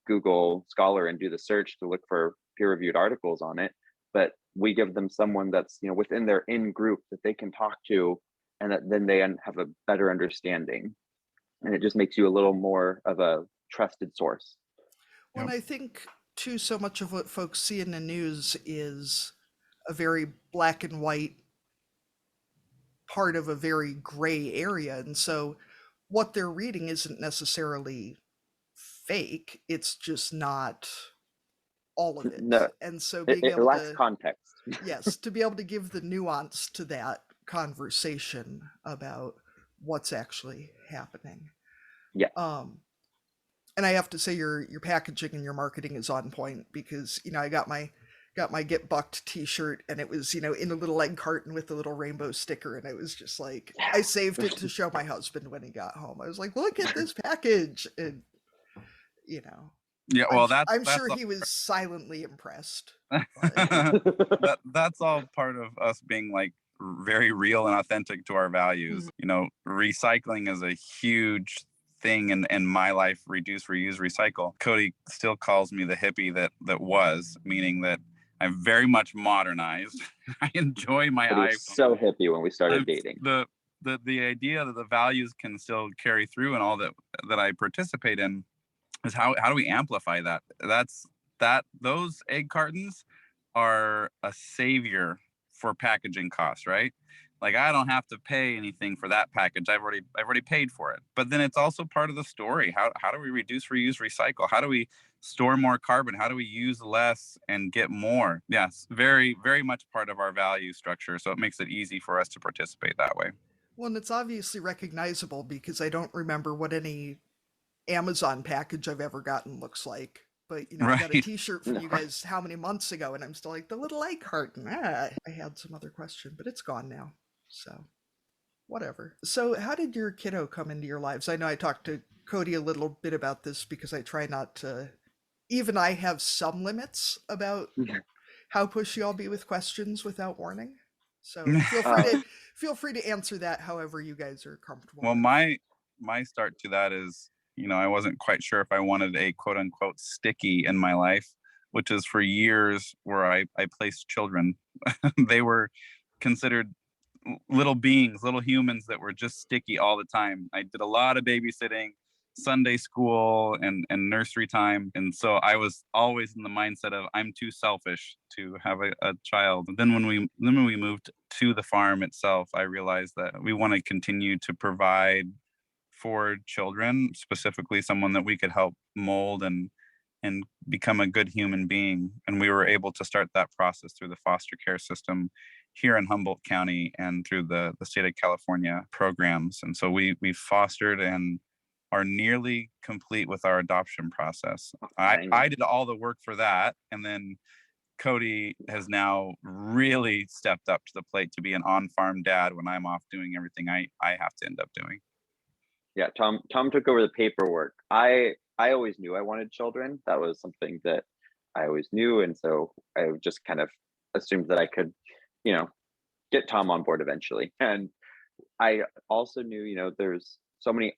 Google Scholar and do the search to look for peer-reviewed articles on it. But we give them someone that's within their in group that they can talk to, and that then they have a better understanding, and it just makes you a little more of a trusted source. Well, and I think too, so much of what folks see in the news is a very black and white part of a very gray area. And so what they're reading isn't necessarily fake, it's just not all of it. No, And so it, being it able lacks to, context. yes, to be able to give the nuance to that conversation about what's actually happening. Yeah. And I have to say your packaging and your marketing is on point, because I got my Get Bucked t-shirt, and it was in a little egg carton with a little rainbow sticker, and it was just like, I saved it to show my husband when he got home. I was like, look at this package. And Yeah, well, that's sure all, he was silently impressed. that's all part of us being like very real and authentic to our values. Recycling is a huge thing in my life. Reduce, reuse, recycle. Cody still calls me the hippie that was, meaning that I'm very much modernized. I enjoy my But he iPhone. was so hippie when we started dating. The idea that the values can still carry through and all that I participate in is how do we amplify that? Those egg cartons are a savior for packaging costs, right? Like, I don't have to pay anything for that package. I've already paid for it. But then it's also part of the story. How do we reduce, reuse, recycle? How do we store more carbon? How do we use less and get more? Yes, very, very much part of our value structure. So it makes it easy for us to participate that way. Well, and it's obviously recognizable, because I don't remember what any Amazon package I've ever gotten looks like. But I got a Right. t-shirt from you guys how many months ago, and I'm still like, the little egg carton. I had some other question, but it's gone now. So whatever. So how did your kiddo come into your lives? I know I talked to Cody a little bit about this, because I try not to, even I have some limits about how pushy I'll be with questions without warning. So feel free to answer that however you guys are comfortable. Well, with. my start to that is, I wasn't quite sure if I wanted a quote unquote sticky in my life, which is for years where I placed children. They were considered little beings, little humans that were just sticky all the time. I did a lot of babysitting, Sunday school, and nursery time. And so I was always in the mindset of, I'm too selfish to have a child. Then when we moved to the farm itself, I realized that we want to continue to provide for children, specifically someone that we could help mold and become a good human being. And we were able to start that process through the foster care system here in Humboldt County and through the state of California programs. And so we fostered and are nearly complete with our adoption process. I did all the work for that. And then Cody has now really stepped up to the plate to be an on-farm dad when I'm off doing everything I have to end up doing. Yeah, Tom took over the paperwork. I always knew I wanted children. That was something that I always knew, and so I just kind of assumed that I could, get Tom on board eventually. And I also knew, there's so many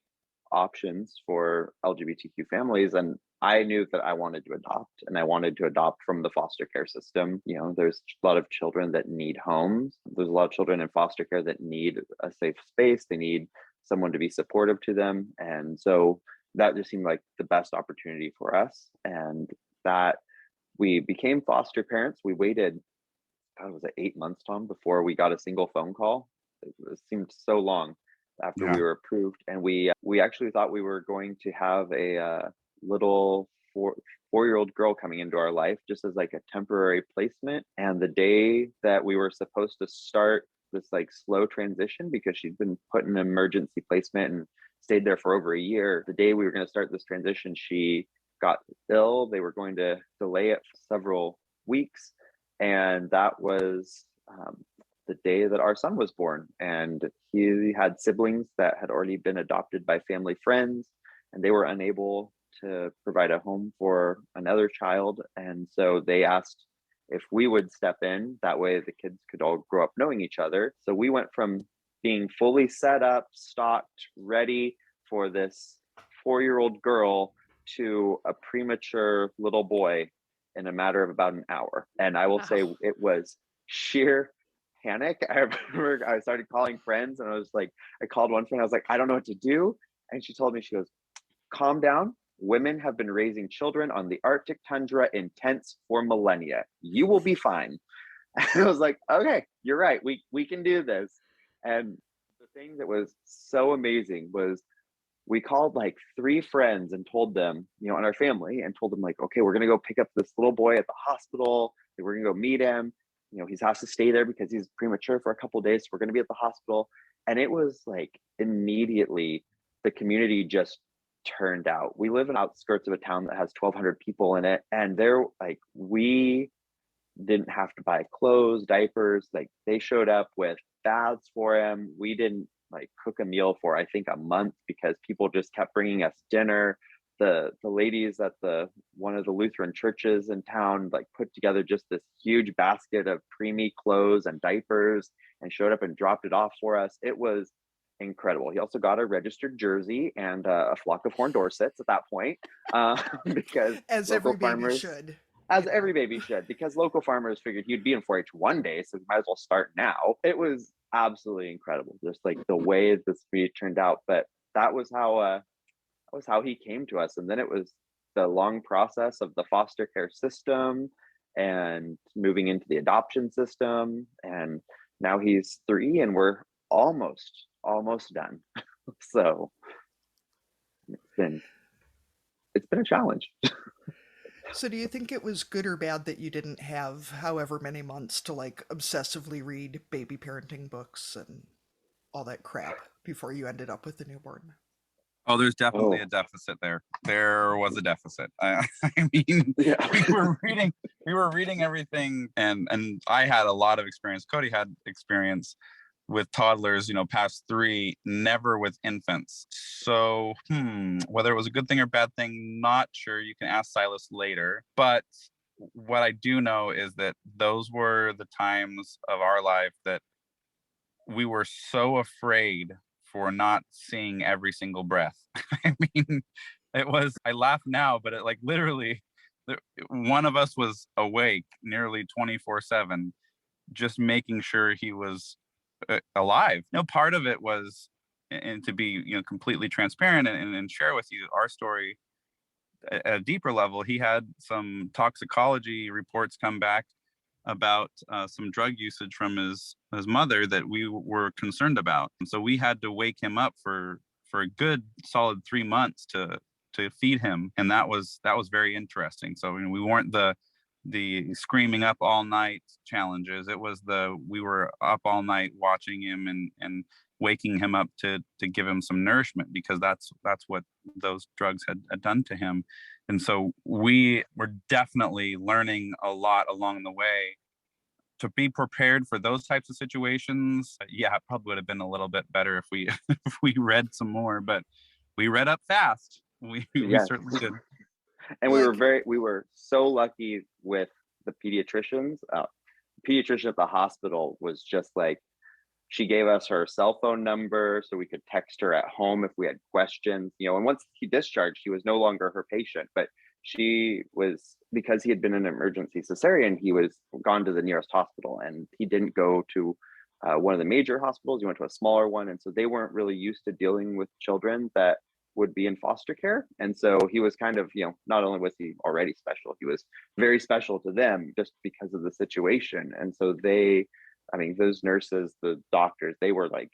options for LGBTQ families, and I knew that I wanted to adopt, and I wanted to adopt from the foster care system. There's a lot of children that need homes. There's a lot of children in foster care that need a safe space. They need someone to be supportive to them. And so that just seemed like the best opportunity for us. And that we became foster parents. We waited, God, was it 8 months, Tom, before we got a single phone call? It seemed so long after we were approved. And we actually thought we were going to have a little four-year-old girl coming into our life just as like a temporary placement. And the day that we were supposed to start this like slow transition, because she'd been put in an emergency placement and stayed there for over a year, the day we were going to start this transition, she got ill. They were going to delay it for several weeks. And that was the day that our son was born. And he had siblings that had already been adopted by family friends. and they were unable to provide a home for another child. And so they asked if we would step in. That way the kids could all grow up knowing each other. So we went from being fully set up, stocked, ready for this 4-year-old girl to a premature little boy in a matter of about an hour. And I will say it was sheer panic. I remember I started calling friends, and I was like, I called one friend, I was like, I don't know what to do. And she told me, she goes, calm down. Women have been raising children on the Arctic tundra in tents for millennia. You will be fine. And I was like, okay, you're right. We can do this. And the thing that was so amazing was we called like 3 friends and told them, you know, and our family, and told them like, okay, we're gonna go pick up this little boy at the hospital. We're gonna go meet him. You know, he has to stay there because he's premature for a couple of days. So we're gonna be at the hospital. And it was like immediately the community just turned out. We live in outskirts of a town that has 1,200 people in it, and they're like, we didn't have to buy clothes, diapers. Like they showed up with baths for him. We didn't like cook a meal for I think a month because people just kept bringing us dinner. The ladies at the one of the Lutheran churches in town like put together just this huge basket of preemie clothes and diapers and showed up and dropped it off for us. It was incredible. He also got a registered jersey and a flock of horned Dorsets at that point, because As local every baby farmers, should. as every baby should, because local farmers figured he'd be in 4-H one day, so we might as well start now. It was absolutely incredible, just like the way this meet turned out. But that was how he came to us, and then it was the long process of the foster care system and moving into the adoption system, and now he's 3, and we're almost done. So it's been a challenge. So do you think it was good or bad that you didn't have however many months to like obsessively read baby parenting books and all that crap before you ended up with the newborn? Oh, there's definitely a Oh deficit there. There was a deficit. I mean, yeah. we were reading everything, and I had a lot of experience. Cody had experience with toddlers, you know, past 3, never with infants. So, whether it was a good thing or bad thing, not sure. You can ask Silas later. But what I do know is that those were the times of our life that we were so afraid for not seeing every single breath. I mean, it was, I laugh now, but it like literally, one of us was awake nearly 24/7, just making sure he was alive. No, part of it was, and to be, you know, completely transparent and share with you our story at a deeper level, he had some toxicology reports come back about some drug usage from his mother that we were concerned about, and so we had to wake him up for a good solid 3 months to feed him, and that was very interesting. So, you know, we weren't the screaming up all night challenges. It was we were up all night watching him and waking him up to give him some nourishment, because that's what those drugs had done to him. And so we were definitely learning a lot along the way to be prepared for those types of situations. Yeah, it probably would have been a little bit better if we if we read some more, but we read up fast. We Yes. certainly did. And Well, we were so lucky with the pediatricians. Pediatrician at the hospital was just like, she gave us her cell phone number so we could text her at home if we had questions, you know. And once he discharged, he was no longer her patient, but she was, because he had been an emergency cesarean, he was gone to the nearest hospital, and he didn't go to one of the major hospitals. He went to a smaller one, and so they weren't really used to dealing with children that would be in foster care. And so he was kind of, you know, not only was he already special, he was very special to them just because of the situation. And so they, I mean, those nurses, the doctors, they were like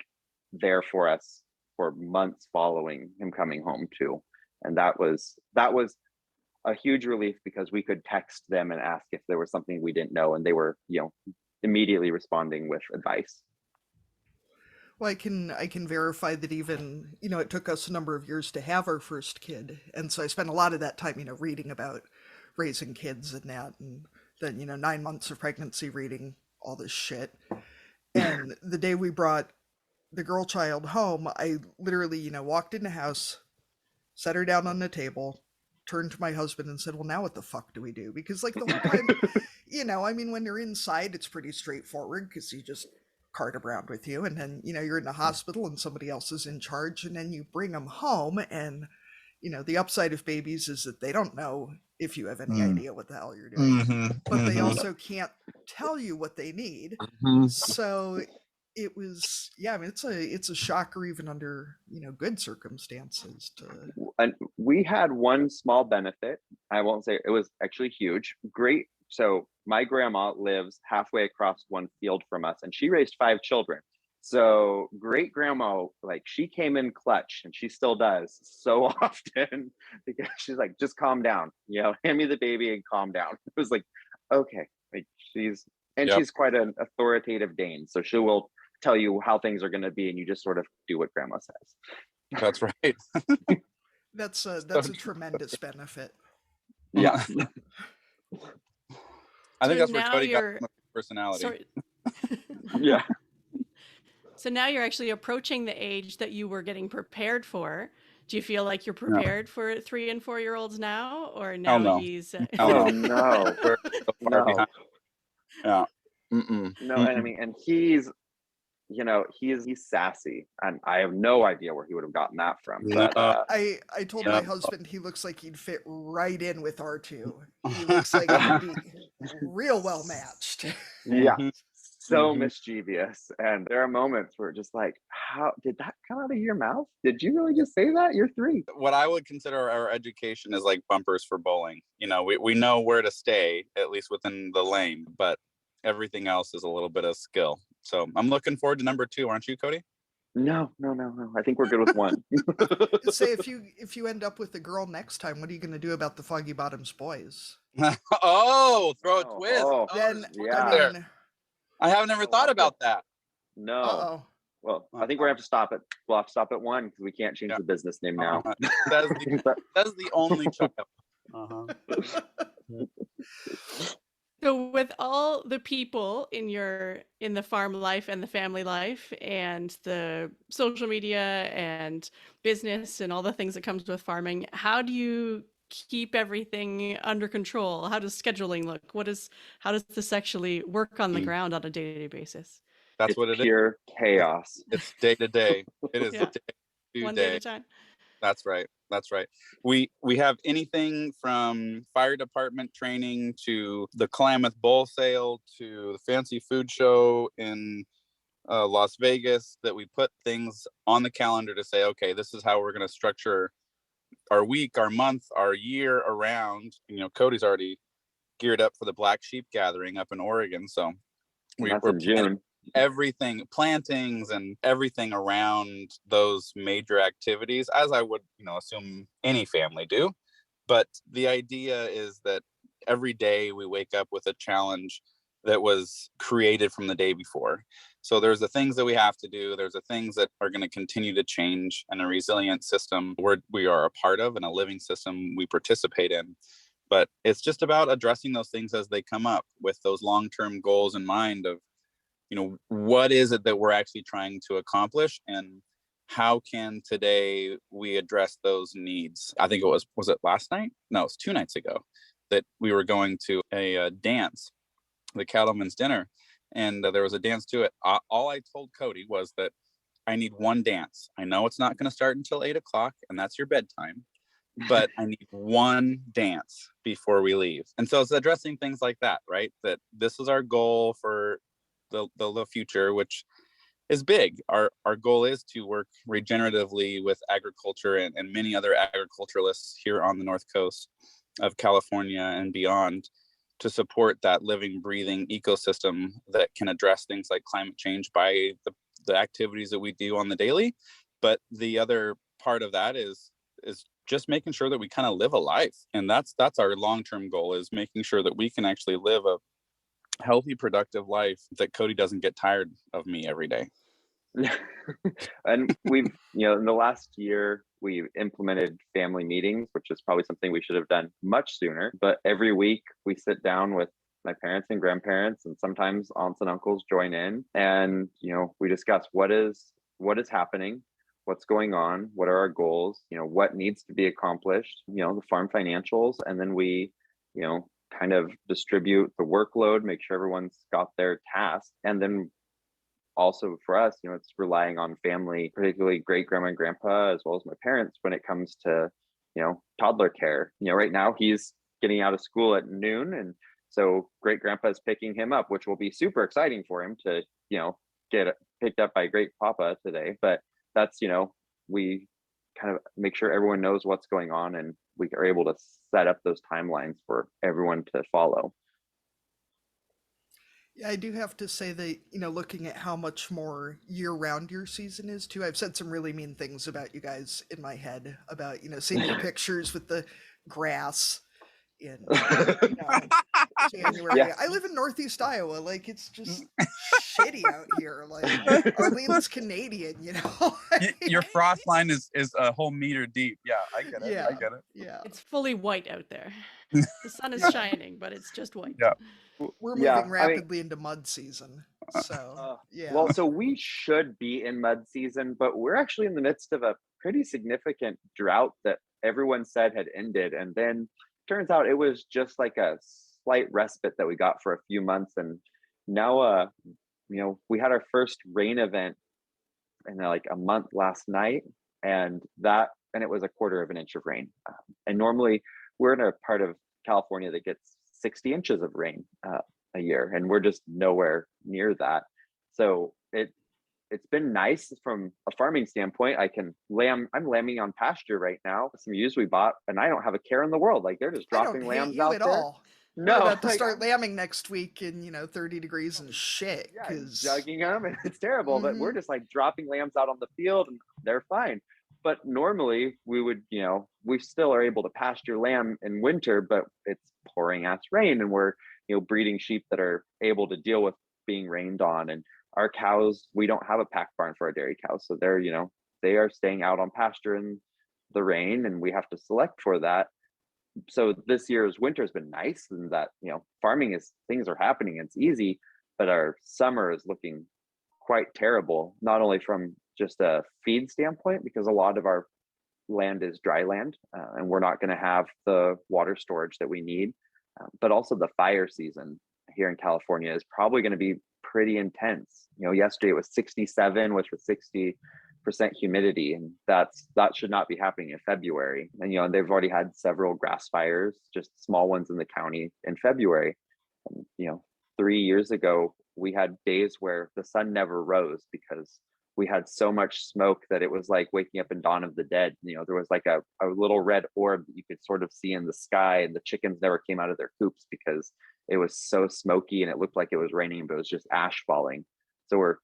there for us for months following him coming home too. And that was a huge relief, because we could text them and ask if there was something we didn't know, and they were, you know, immediately responding with advice. well, I can verify that even, you know, it took us a number of years to have our first kid. And so I spent a lot of that time, you know, reading about raising kids and that, and then, you know, 9 months of pregnancy reading all this shit. And the day we brought the girl child home, I literally, you know, walked in the house, set her down on the table, turned to my husband and said, well, now what the fuck do we do? Because like the whole time, I mean, when you're inside, it's pretty straightforward because you just cart them around with you. And then, you're in the hospital and somebody else is in charge. And then you bring them home. And, the upside of babies is that they don't know if you have any idea what the hell you're doing. But they also can't tell you what they need. So it was, I mean, it's a shocker even under, good circumstances to. And we had one small benefit. I won't say it was actually huge. Great. So my grandma lives halfway across one field from us, and she raised 5 children. So great grandma, like she came in clutch, and she still does so often, because she's like, just calm down, hand me the baby and calm down. It was like, okay, like she's quite an authoritative Dane, so she will tell you how things are going to be, and you just sort of do what grandma says. That's right. That's a tremendous benefit. Yeah. I think So that's where now Cody got you're- my personality. Sorry. Yeah. So now you're actually approaching the age that you were getting prepared for. Do you feel like you're prepared for 3 and 4 year olds now, or now no. he's? Oh no. We're so far No. behind. Yeah. No, and I mean, and he's sassy, and I have no idea where he would have gotten that from. But I told my husband he looks like he'd fit right in with R2. He looks like he'd be real well matched. Yeah. So mischievous. And there are moments where just like, how did that come out of your mouth? Did you really just say that? You're 3. What I would consider our education is like bumpers for bowling. We know where to stay, at least within the lane, but everything else is a little bit of skill. So I'm looking forward to number 2, aren't you, Cody? No. I think we're good with 1. Say if you end up with a girl next time, what are you going to do about the Foggy Bottoms boys? Throw a twist. Then yeah. I haven't ever thought about that. No. Uh-oh. Well, I think we're gonna have to stop it. We'll have to stop at 1 because we can't change the business name now. That's the only chuck up. So with all the people in the farm life and the family life and the social media and business and all the things that comes with farming, how do you keep everything under control? How does scheduling look? How does this actually work on the ground on a day-to-day basis? That's what it is. Pure chaos. It's day to day. It is day to One day at day. a time. That's right. We have anything from fire department training to the Klamath Bull Sale to the fancy food show in Las Vegas, that we put things on the calendar to say, okay, this is how we're going to structure our week, our month, our year around. Cody's already geared up for the Black Sheep gathering up in Oregon, so That's in June. Everything, plantings and everything around those major activities, as I would assume any family do. But the idea is that every day we wake up with a challenge that was created from the day before. So there's the things that we have to do, there's the things that are going to continue to change, and a resilient system we are a part of, and a living system we participate in. But it's just about addressing those things as they come up, with those long-term goals in mind of what is it that we're actually trying to accomplish, and how can today we address those needs. I think it was it last night? No, it was 2 nights ago that we were going to a dance, the Cattleman's Dinner, and there was a dance to it. All I told Cody was that I need one dance. I know it's not going to start until 8:00, and that's your bedtime, but I need one dance before we leave. And so it's addressing things like that, right? That this is our goal for the future, which is big. Our goal is to work regeneratively with agriculture and many other agriculturalists here on the North Coast of California and beyond, to support that living, breathing ecosystem that can address things like climate change by the activities that we do on the daily. But the other part of that is just making sure that we kind of live a life. And that's our long-term goal, is making sure that we can actually live a healthy, productive life, that Cody doesn't get tired of me every day. And we've, in the last year, we've implemented family meetings, which is probably something we should have done much sooner. But every week we sit down with my parents and grandparents, and sometimes aunts and uncles join in, and we discuss what is happening, what's going on, what are our goals, what needs to be accomplished, the farm financials, and then we, kind of distribute the workload, make sure everyone's got their task. And then also for us, it's relying on family, particularly great grandma and grandpa, as well as my parents, when it comes to, toddler care. Right now he's getting out of school at noon. And so great grandpa is picking him up, which will be super exciting for him to, get picked up by great papa today. But that's, we kind of make sure everyone knows what's going on, and we are able to set up those timelines for everyone to follow. Yeah, I do have to say that, looking at how much more year-round your season is too, I've said some really mean things about you guys in my head about, seeing your pictures with the grass in, January. Yeah. I live in Northeast Iowa. Like, it's just shitty out here. Like, Arlene's Canadian, Your frost line is a whole meter deep. Yeah, I get it. Yeah. I get it. Yeah. It's fully white out there. The sun is shining, but it's just white. Yeah. We're Yeah, moving rapidly into mud season. So, yeah. Well, so we should be in mud season, but we're actually in the midst of a pretty significant drought that everyone said had ended. And then turns out it was just like a slight respite that we got for a few months. And now, we had our first rain event in like a month last night, and it was a quarter of an inch of rain. And normally we're in a part of California that gets 60 inches of rain a year, and we're just nowhere near that. So it's been nice from a farming standpoint. I'm lambing on pasture right now. Some ewes we bought, and I don't have a care in the world. Like, they're just dropping lambs you out at there. all. No, We're about to start lambing next week in 30 degrees and shit. Yeah, Cause... jugging them, and it's terrible. But we're just like dropping lambs out on the field, and they're fine. But normally we would, we still are able to pasture lamb in winter, but it's pouring ass rain, and we're, breeding sheep that are able to deal with being rained on. And our cows, we don't have a pack barn for our dairy cows. So they're, they are staying out on pasture in the rain, and we have to select for that. So this year's winter has been nice, and that, things are happening. It's easy, but our summer is looking quite terrible, not only from just a feed standpoint, because a lot of our land is dry land, and we're not going to have the water storage that we need, but also the fire season here in California is probably going to be pretty intense. Yesterday it was 67, which was 60% humidity, and that should not be happening in February. And they've already had several grass fires, just small ones in the county in February. And 3 years ago we had days where the sun never rose because we had so much smoke that it was like waking up in Dawn of the Dead. There was like a little red orb that you could sort of see in the sky, and the chickens never came out of their coops because it was so smoky, and it looked like it was raining, but it was just ash falling. So we're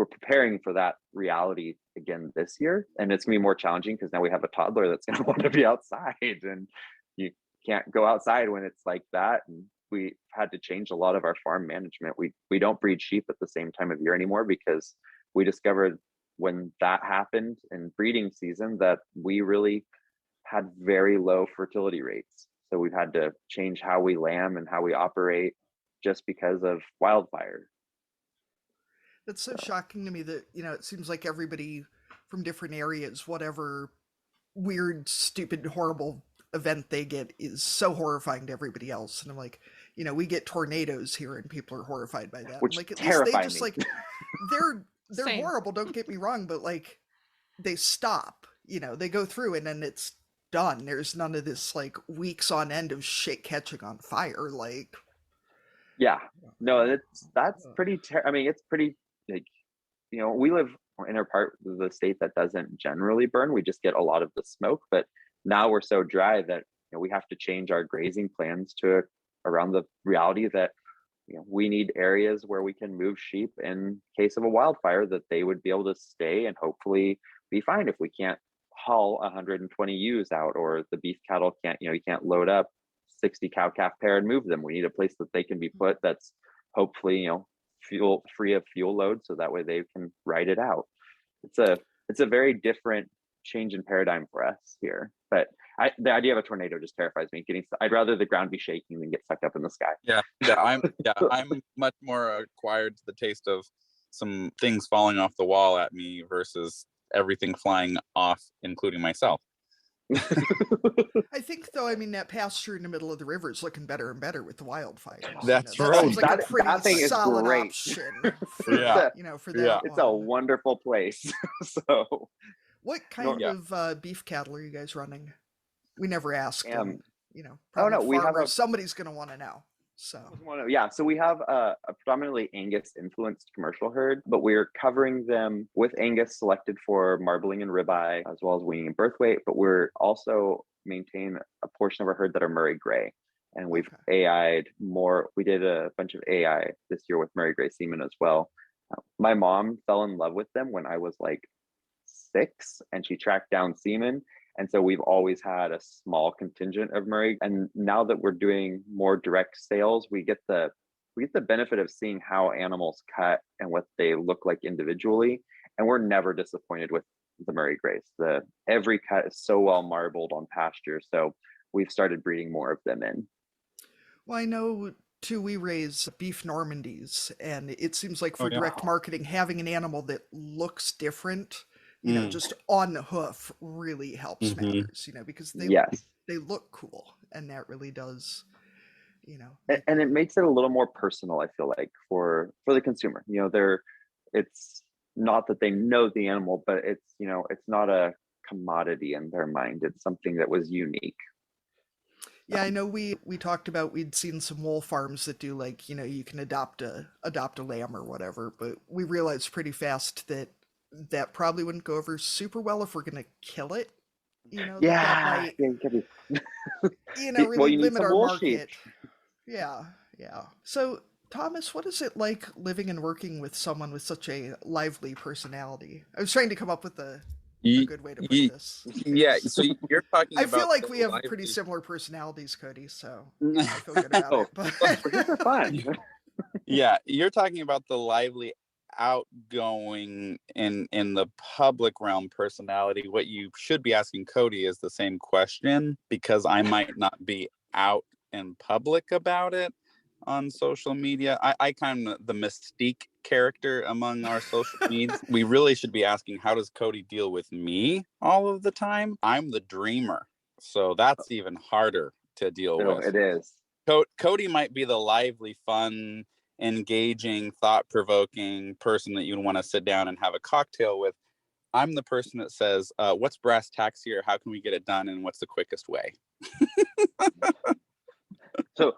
preparing for that reality again this year, and it's gonna be more challenging because now we have a toddler that's gonna want to be outside, and you can't go outside when it's like that. And we had to change a lot of our farm management. We don't breed sheep at the same time of year anymore, because we discovered when that happened in breeding season that we really had very low fertility rates. So we've had to change how we lamb and how we operate just because of wildfire. That's so shocking to me that, it seems like everybody from different areas, whatever weird, stupid, horrible event they get is so horrifying to everybody else. And I'm like, we get tornadoes here and people are horrified by that. Which I'm like, at least they just me. like, they're Same. horrible, don't get me wrong, but like, they stop, they go through and then it's done. There's none of this like weeks on end of shit catching on fire. Like, yeah, no, that's pretty. It's pretty like, we live in a part of the state that doesn't generally burn. We just get a lot of the smoke, but now we're so dry that we have to change our grazing plans to around the reality that we need areas where we can move sheep in case of a wildfire, that they would be able to stay and hopefully be fine. If we can't haul 120 ewes out, or the beef cattle can't, you can't load up 60 cow calf pair and move them. We need a place that they can be put that's hopefully, fuel free of fuel load, so that way they can ride it out. It's a very different change in paradigm for us here. But the idea of a tornado just terrifies me. I'd rather the ground be shaking than get sucked up in the sky. Yeah, I'm much more acquired to the taste of some things falling off the wall at me versus everything flying off, including myself. I think, though, I mean, that pasture in the middle of the river is looking better and better with the wildfires. That's That right. seems like a That pretty thing is solid great. option for, Yeah. for Yeah. that It's one. a wonderful place. So What kind of beef cattle are you guys running? We never asked, and probably no, we have farmers. Somebody's going to want to know. So so we have a predominantly Angus influenced commercial herd, but we're covering them with Angus selected for marbling and ribeye, as well as weaning and birth weight. But we're also maintain a portion of our herd that are Murray Grey, and we've AI'd more. We did a bunch of AI this year with Murray Grey semen as well. My mom fell in love with them when I was like 6, and she tracked down semen. And so we've always had a small contingent of Murray. And now that we're doing more direct sales, we get the benefit of seeing how animals cut and what they look like individually. And we're never disappointed with the Murray Greys. Every cut is so well marbled on pasture. So we've started breeding more of them in. Well, I know too, we raise beef Normandies, and it seems like for direct marketing, having an animal that looks different, just on the hoof really helps matters, because they look cool, and that really does, and it makes it a little more personal, I feel like, for the consumer. It's not that they know the animal, but it's not a commodity in their mind. It's something that was unique. Yeah, I know we talked about, we'd seen some wool farms that do like, you can adopt a lamb or whatever, but we realized pretty fast that probably wouldn't go over super well if we're going to kill it. That might, really you need limit some our wool market. sheep. Yeah. So, Thomas, what is it like living and working with someone with such a lively personality? I was trying to come up with a good way to put this. Yeah, so you're talking about... I feel like we have pretty similar personalities, Cody, so I feel good about it. But these are fun. Yeah, you're talking about the lively, outgoing in the public realm personality. What you should be asking Cody is the same question, because I might not be out in public about it on social media. I kind of the mystique character among our social needs. We really should be asking, how does Cody deal with me all of the time? I'm the dreamer, so that's even harder to deal with. It is. Cody might be the lively, fun, engaging, thought-provoking person that you'd want to sit down and have a cocktail with. I'm the person that says, what's brass tacks here? How can we get it done? And what's the quickest way? So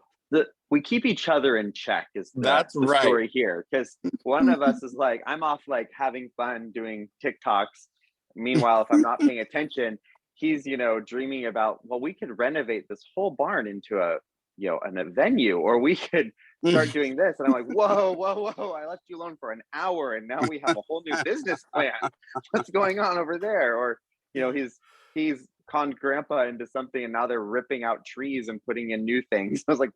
we keep each other in check is the right. story here, because one of us is like, I'm off like having fun doing TikToks. Meanwhile, if I'm not paying attention, he's dreaming about, well, we could renovate this whole barn into a venue, or we could start doing this. And I'm like, whoa, I left you alone for an hour and now we have a whole new business plan. What's going on over there? Or he's conned grandpa into something, and now they're ripping out trees and putting in new things. I was like,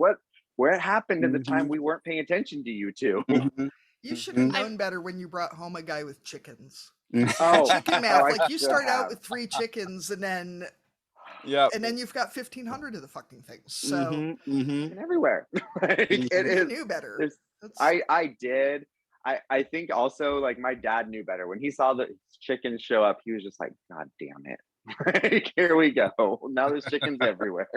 where happened in the time we weren't paying attention to you two? You should have known better when you brought home a guy with chickens. Oh, chicken math. Like, you start out with 3 chickens, and then and then you've got 1,500 of the fucking things. So and everywhere. It is. You knew better. I did. I think also, like, my dad knew better. When he saw the chickens show up, he was just like, God damn it. Here we go. Now there's chickens everywhere.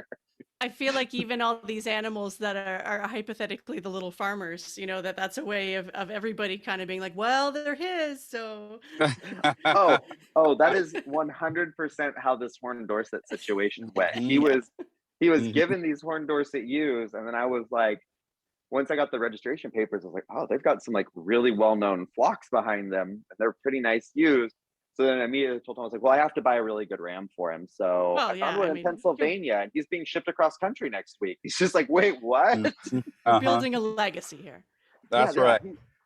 I feel like even all these animals that are hypothetically the little farmers, that's a way of everybody kind of being like, well, they're his, so. that is 100% how this Horn Dorset situation went. He was given these Horn Dorset ewes, and then I was like, once I got the registration papers, I was like, oh, they've got some like really well-known flocks behind them, and they're pretty nice ewes. So then I immediately told him, I was like, well, I have to buy a really good ram for him. So I found one in Pennsylvania, and he's being shipped across country next week. He's just like, wait, what? Building a legacy here. That's right.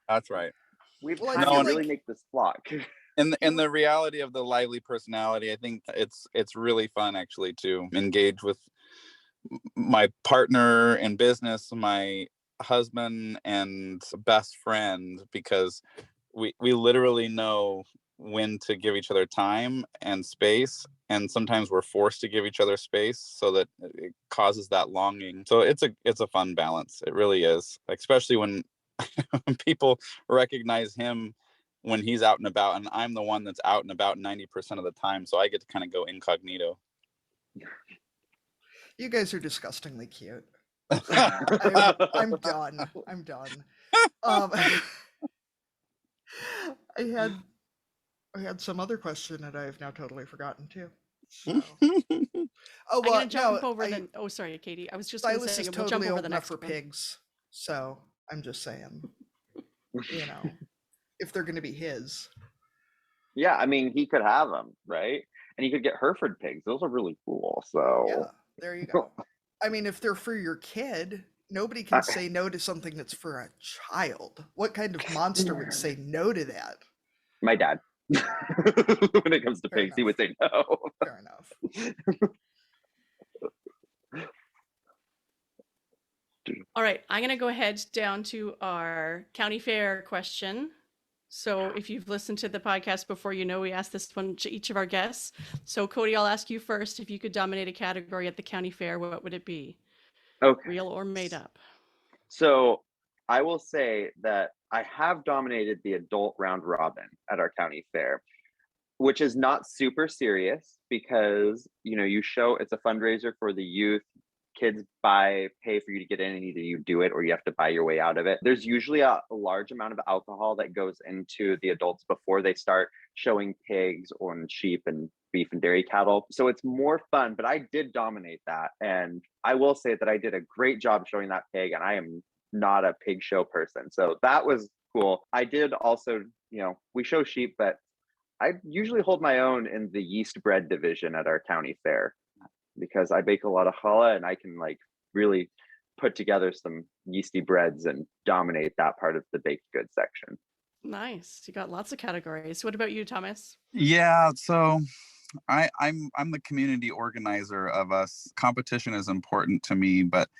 That's right. We've had to really make this flock. And the reality of the lively personality, I think it's really fun actually to engage with my partner in business, my husband and best friend, because we literally know when to give each other time and space, and sometimes we're forced to give each other space so that it causes that longing. So it's a fun balance. It really is, especially when people recognize him when he's out and about, and I'm the one that's out and about 90% of the time, so I get to kind of go incognito. You guys are disgustingly cute. I I'm done. I'm done. Um, I had some other question that I have now totally forgotten too. So, oh I'm gonna well, jump no, over the. Oh, sorry, Katie. I was just gonna Silas say is we'll jump totally over old the enough next for one. pigs. So I'm just saying, you know, if they're going to be his. Yeah, I mean, he could have them, right? And he could get Hereford pigs. Those are really cool. So Yeah, there you go. I mean, if they're for your kid, nobody can say no to something that's for a child. What kind of monster would say no to that? my dad, when it comes to Fair pigs, he enough. would say no. Fair enough. All right, I'm gonna go ahead down to our county fair question. So if you've listened to the podcast before, you know we asked this one to each of our guests. So Cody, I'll ask you first. If you could dominate a category at the county fair, what would it be? Okay. Real or made up? So I will say that I have dominated the adult round robin at our county fair, which is not super serious because you show it's a fundraiser for the youth. Kids pay for you to get in, and either you do it or you have to buy your way out of it. There's usually a large amount of alcohol that goes into the adults before they start showing pigs or sheep and beef and dairy cattle. So it's more fun, but I did dominate that. And I will say that I did a great job showing that pig, and I am not a pig show person. So that was cool. I did also, we show sheep, but I usually hold my own in the yeast bread division at our county fair because I bake a lot of challah and I can really put together some yeasty breads and dominate that part of the baked goods section. Nice. You got lots of categories. What about you, Thomas? Yeah, so I'm the community organizer of us. Competition is important to me, but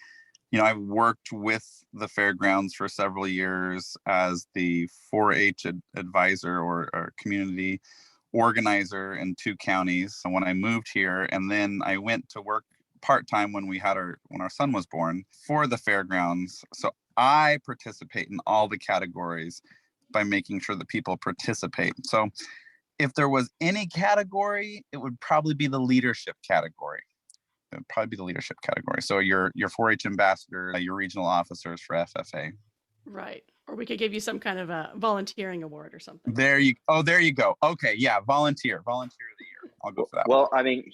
I've worked with the fairgrounds for several years as the 4-H advisor or community organizer in 2 counties. So when I moved here, and then I went to work part-time when our son was born for the fairgrounds. So I participate in all the categories by making sure that people participate. So if there was any category, it would probably be the leadership category. It would probably be the leadership category. So your 4-H ambassador, your regional officers for FFA. Right. Or we could give you some kind of a volunteering award or something. There you go. Okay, yeah, volunteer of the year. I'll go for that. Well, I mean,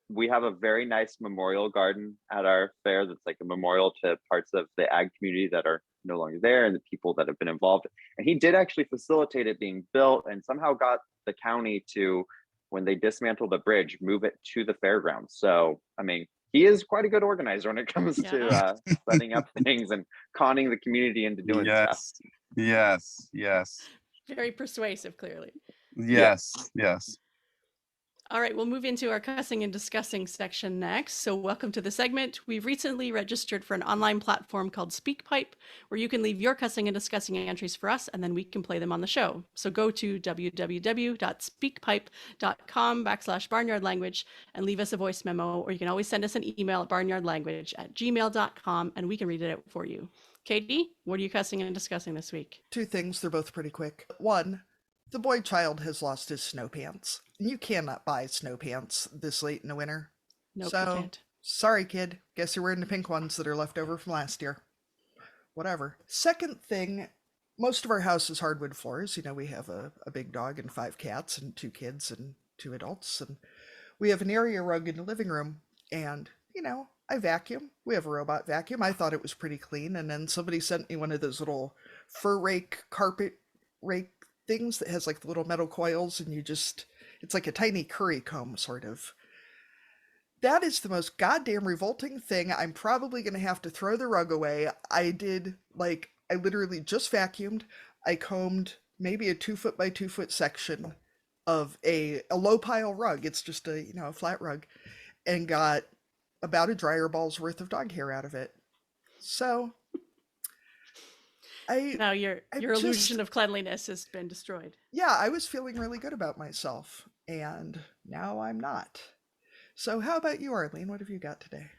we have a very nice memorial garden at our fair that's like a memorial to parts of the ag community that are no longer there and the people that have been involved. And he did actually facilitate it being built and somehow got the county to, when they dismantled the bridge, move it to the fairgrounds. So, I mean, he is quite a good organizer when it comes to setting up things and conning the community into doing stuff. Yes. Very persuasive, clearly. Yes. All right, we'll move into our cussing and discussing section next. So welcome to the segment. We've recently registered for an online platform called SpeakPipe, where you can leave your cussing and discussing entries for us, and then we can play them on the show. So go to www.speakpipe.com/barnyardlanguage and leave us a voice memo, or you can always send us an email at barnyardlanguage@gmail.com, and we can read it out for you. Katie, what are you cussing and discussing this week? 2 things, they're both pretty quick. 1, the boy child has lost his snow pants. You cannot buy snow pants this late in the winter. Nope, so, you can't. Sorry, kid. Guess you're wearing the pink ones that are left over from last year. Whatever. Second thing, most of our house is hardwood floors. We have a big dog and 5 cats and 2 kids and 2 adults. And we have an area rug in the living room. And, I vacuum. We have a robot vacuum. I thought it was pretty clean. And then somebody sent me one of those little fur rake, carpet rake things that has the little metal coils, and it's like a tiny curry comb, sort of. That is the most goddamn revolting thing. I'm probably going to have to throw the rug away. I literally just vacuumed. I combed maybe a 2-foot by 2-foot section of a low pile rug. It's just a flat rug, and got about a dryer ball's worth of dog hair out of it. So Now your illusion of cleanliness has been destroyed. Yeah, I was feeling really good about myself, and now I'm not. So how about you, Arlene? What have you got today?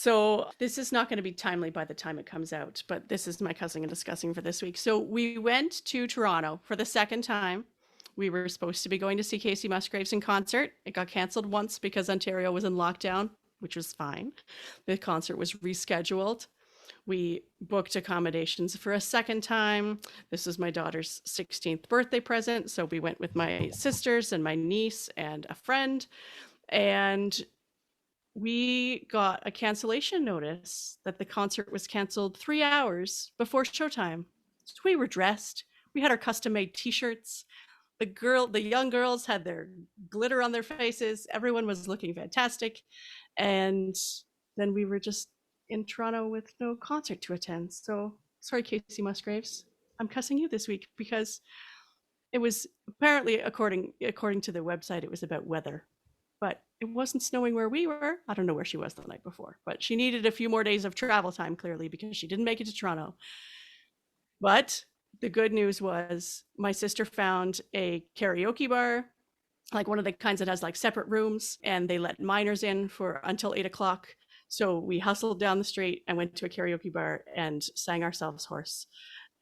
So this is not going to be timely by the time it comes out, but this is my cussing and discussing for this week. So we went to Toronto for the second time. We were supposed to be going to see Casey Musgraves in concert. It got canceled once because Ontario was in lockdown, which was fine. The concert was rescheduled. We booked accommodations for a second time. This was my daughter's 16th birthday present. So we went with my sisters and my niece and a friend. And we got a cancellation notice that the concert was canceled 3 hours before showtime. So we were dressed. We had our custom made t-shirts. The young girls had their glitter on their faces. Everyone was looking fantastic. And then we were just in Toronto with no concert to attend. So sorry, Casey Musgraves. I'm cussing you this week because it was apparently, according to the website, it was about weather. But it wasn't snowing where we were. I don't know where she was the night before, but she needed a few more days of travel time, clearly, because she didn't make it to Toronto. But the good news was my sister found a karaoke bar, like one of the kinds that has like separate rooms, and they let minors in for until 8 o'clock. So we hustled down the street and went to a karaoke bar and sang ourselves hoarse.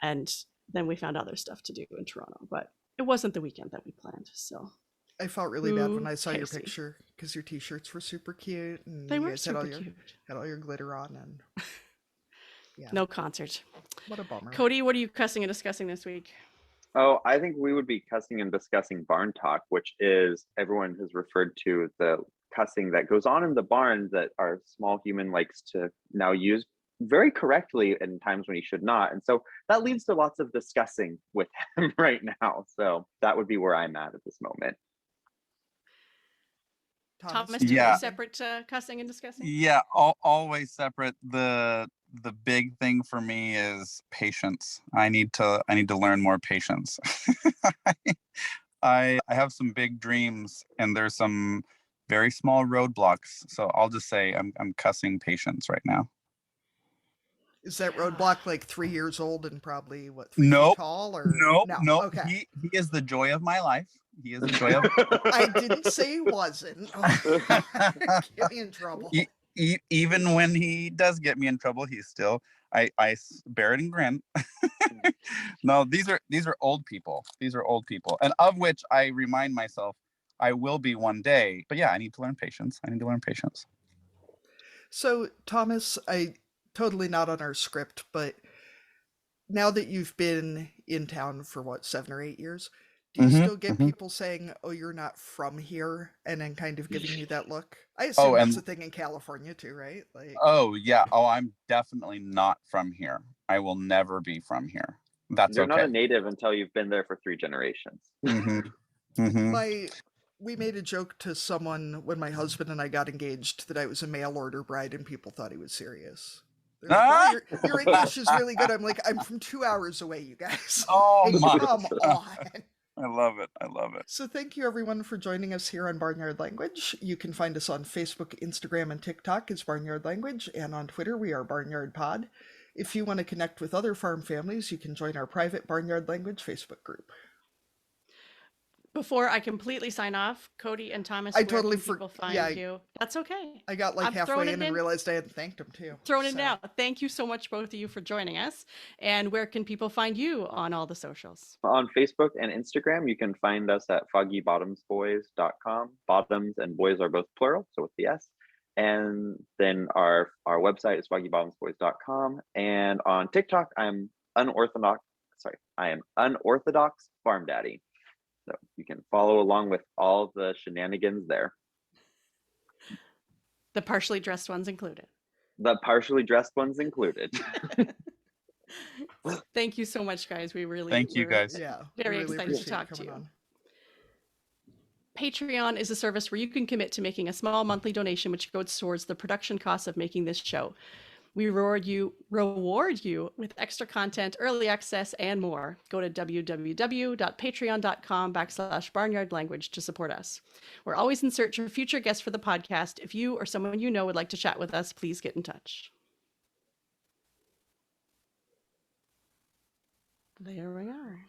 And then we found other stuff to do in Toronto, but it wasn't the weekend that we planned. So I felt really bad when I saw your Casey. picture because your t-shirts were super cute and They you were guys had all super your cute. had all your glitter on and yeah. No concert. What a bummer. Cody, what are you cussing and discussing this week? Oh, I think we would be cussing and discussing barn talk, which is everyone has referred to the cussing that goes on in the barn that our small human likes to now use very correctly in times when he should not. And so that leads to lots of discussing with him right now. So that would be where I'm at this moment. Thomas, Yeah. separate cussing and discussing? Yeah, always separate. The big thing for me is patience. I need to learn more patience. I have some big dreams and there's some very small roadblocks. So I'll just say I'm cussing patience right now. Is that roadblock like 3 years old and probably what 3 feet Nope. tall or No. Okay. He is the joy of my life. He is the joy of I didn't say he wasn't. Get me in trouble. Even when he does get me in trouble, he's still I bear it and grin. No, these are old people. These are old people, and of which I remind myself I will be one day. But yeah, I need to learn patience. So, Thomas, I totally not on our script, but now that you've been in town for what, 7 or 8 years, do you still get people saying, "Oh, you're not from here," and then kind of giving you that look? I assume that's a thing in California too, right? Like, oh yeah, I'm definitely not from here. I will never be from here. That's You're okay. not a native until you've been there for 3 generations. We made a joke to someone when my husband and I got engaged that I was a mail order bride, and people thought he was serious. They're like, "Wow, your English is really good." I'm like, "I'm from 2 hours away, you guys." Oh Like, my come on. I love it. So thank you everyone for joining us here on Barnyard Language. You can find us on Facebook, Instagram, and TikTok as Barnyard Language, and on Twitter we are Barnyard Pod. If you want to connect with other farm families, you can join our private Barnyard Language Facebook group. Before I completely sign off, Cody and Thomas, I where totally can people find yeah, you? That's okay. I got like I'm halfway throwing in it and in. realized I hadn't thanked him too. Throwing it out. Thank you so much, both of you, for joining us. And where can people find you on all the socials? On Facebook and Instagram, you can find us at foggybottomsboys.com. Bottoms and boys are both plural, so with the S. And then our website is foggybottomsboys.com. And on TikTok, I am unorthodox farm daddy. So you can follow along with all the shenanigans there. The partially dressed ones included. The partially dressed ones included. Thank you so much, guys. Thank you, guys. Yeah, Very really excited to appreciate talk to coming you. on. Patreon is a service where you can commit to making a small monthly donation, which goes towards the production costs of making this show. We reward you with extra content, early access, and more. Go to www.patreon.com/barnyardlanguage to support us. We're always in search of future guests for the podcast. If you or someone you know would like to chat with us, please get in touch. There we are.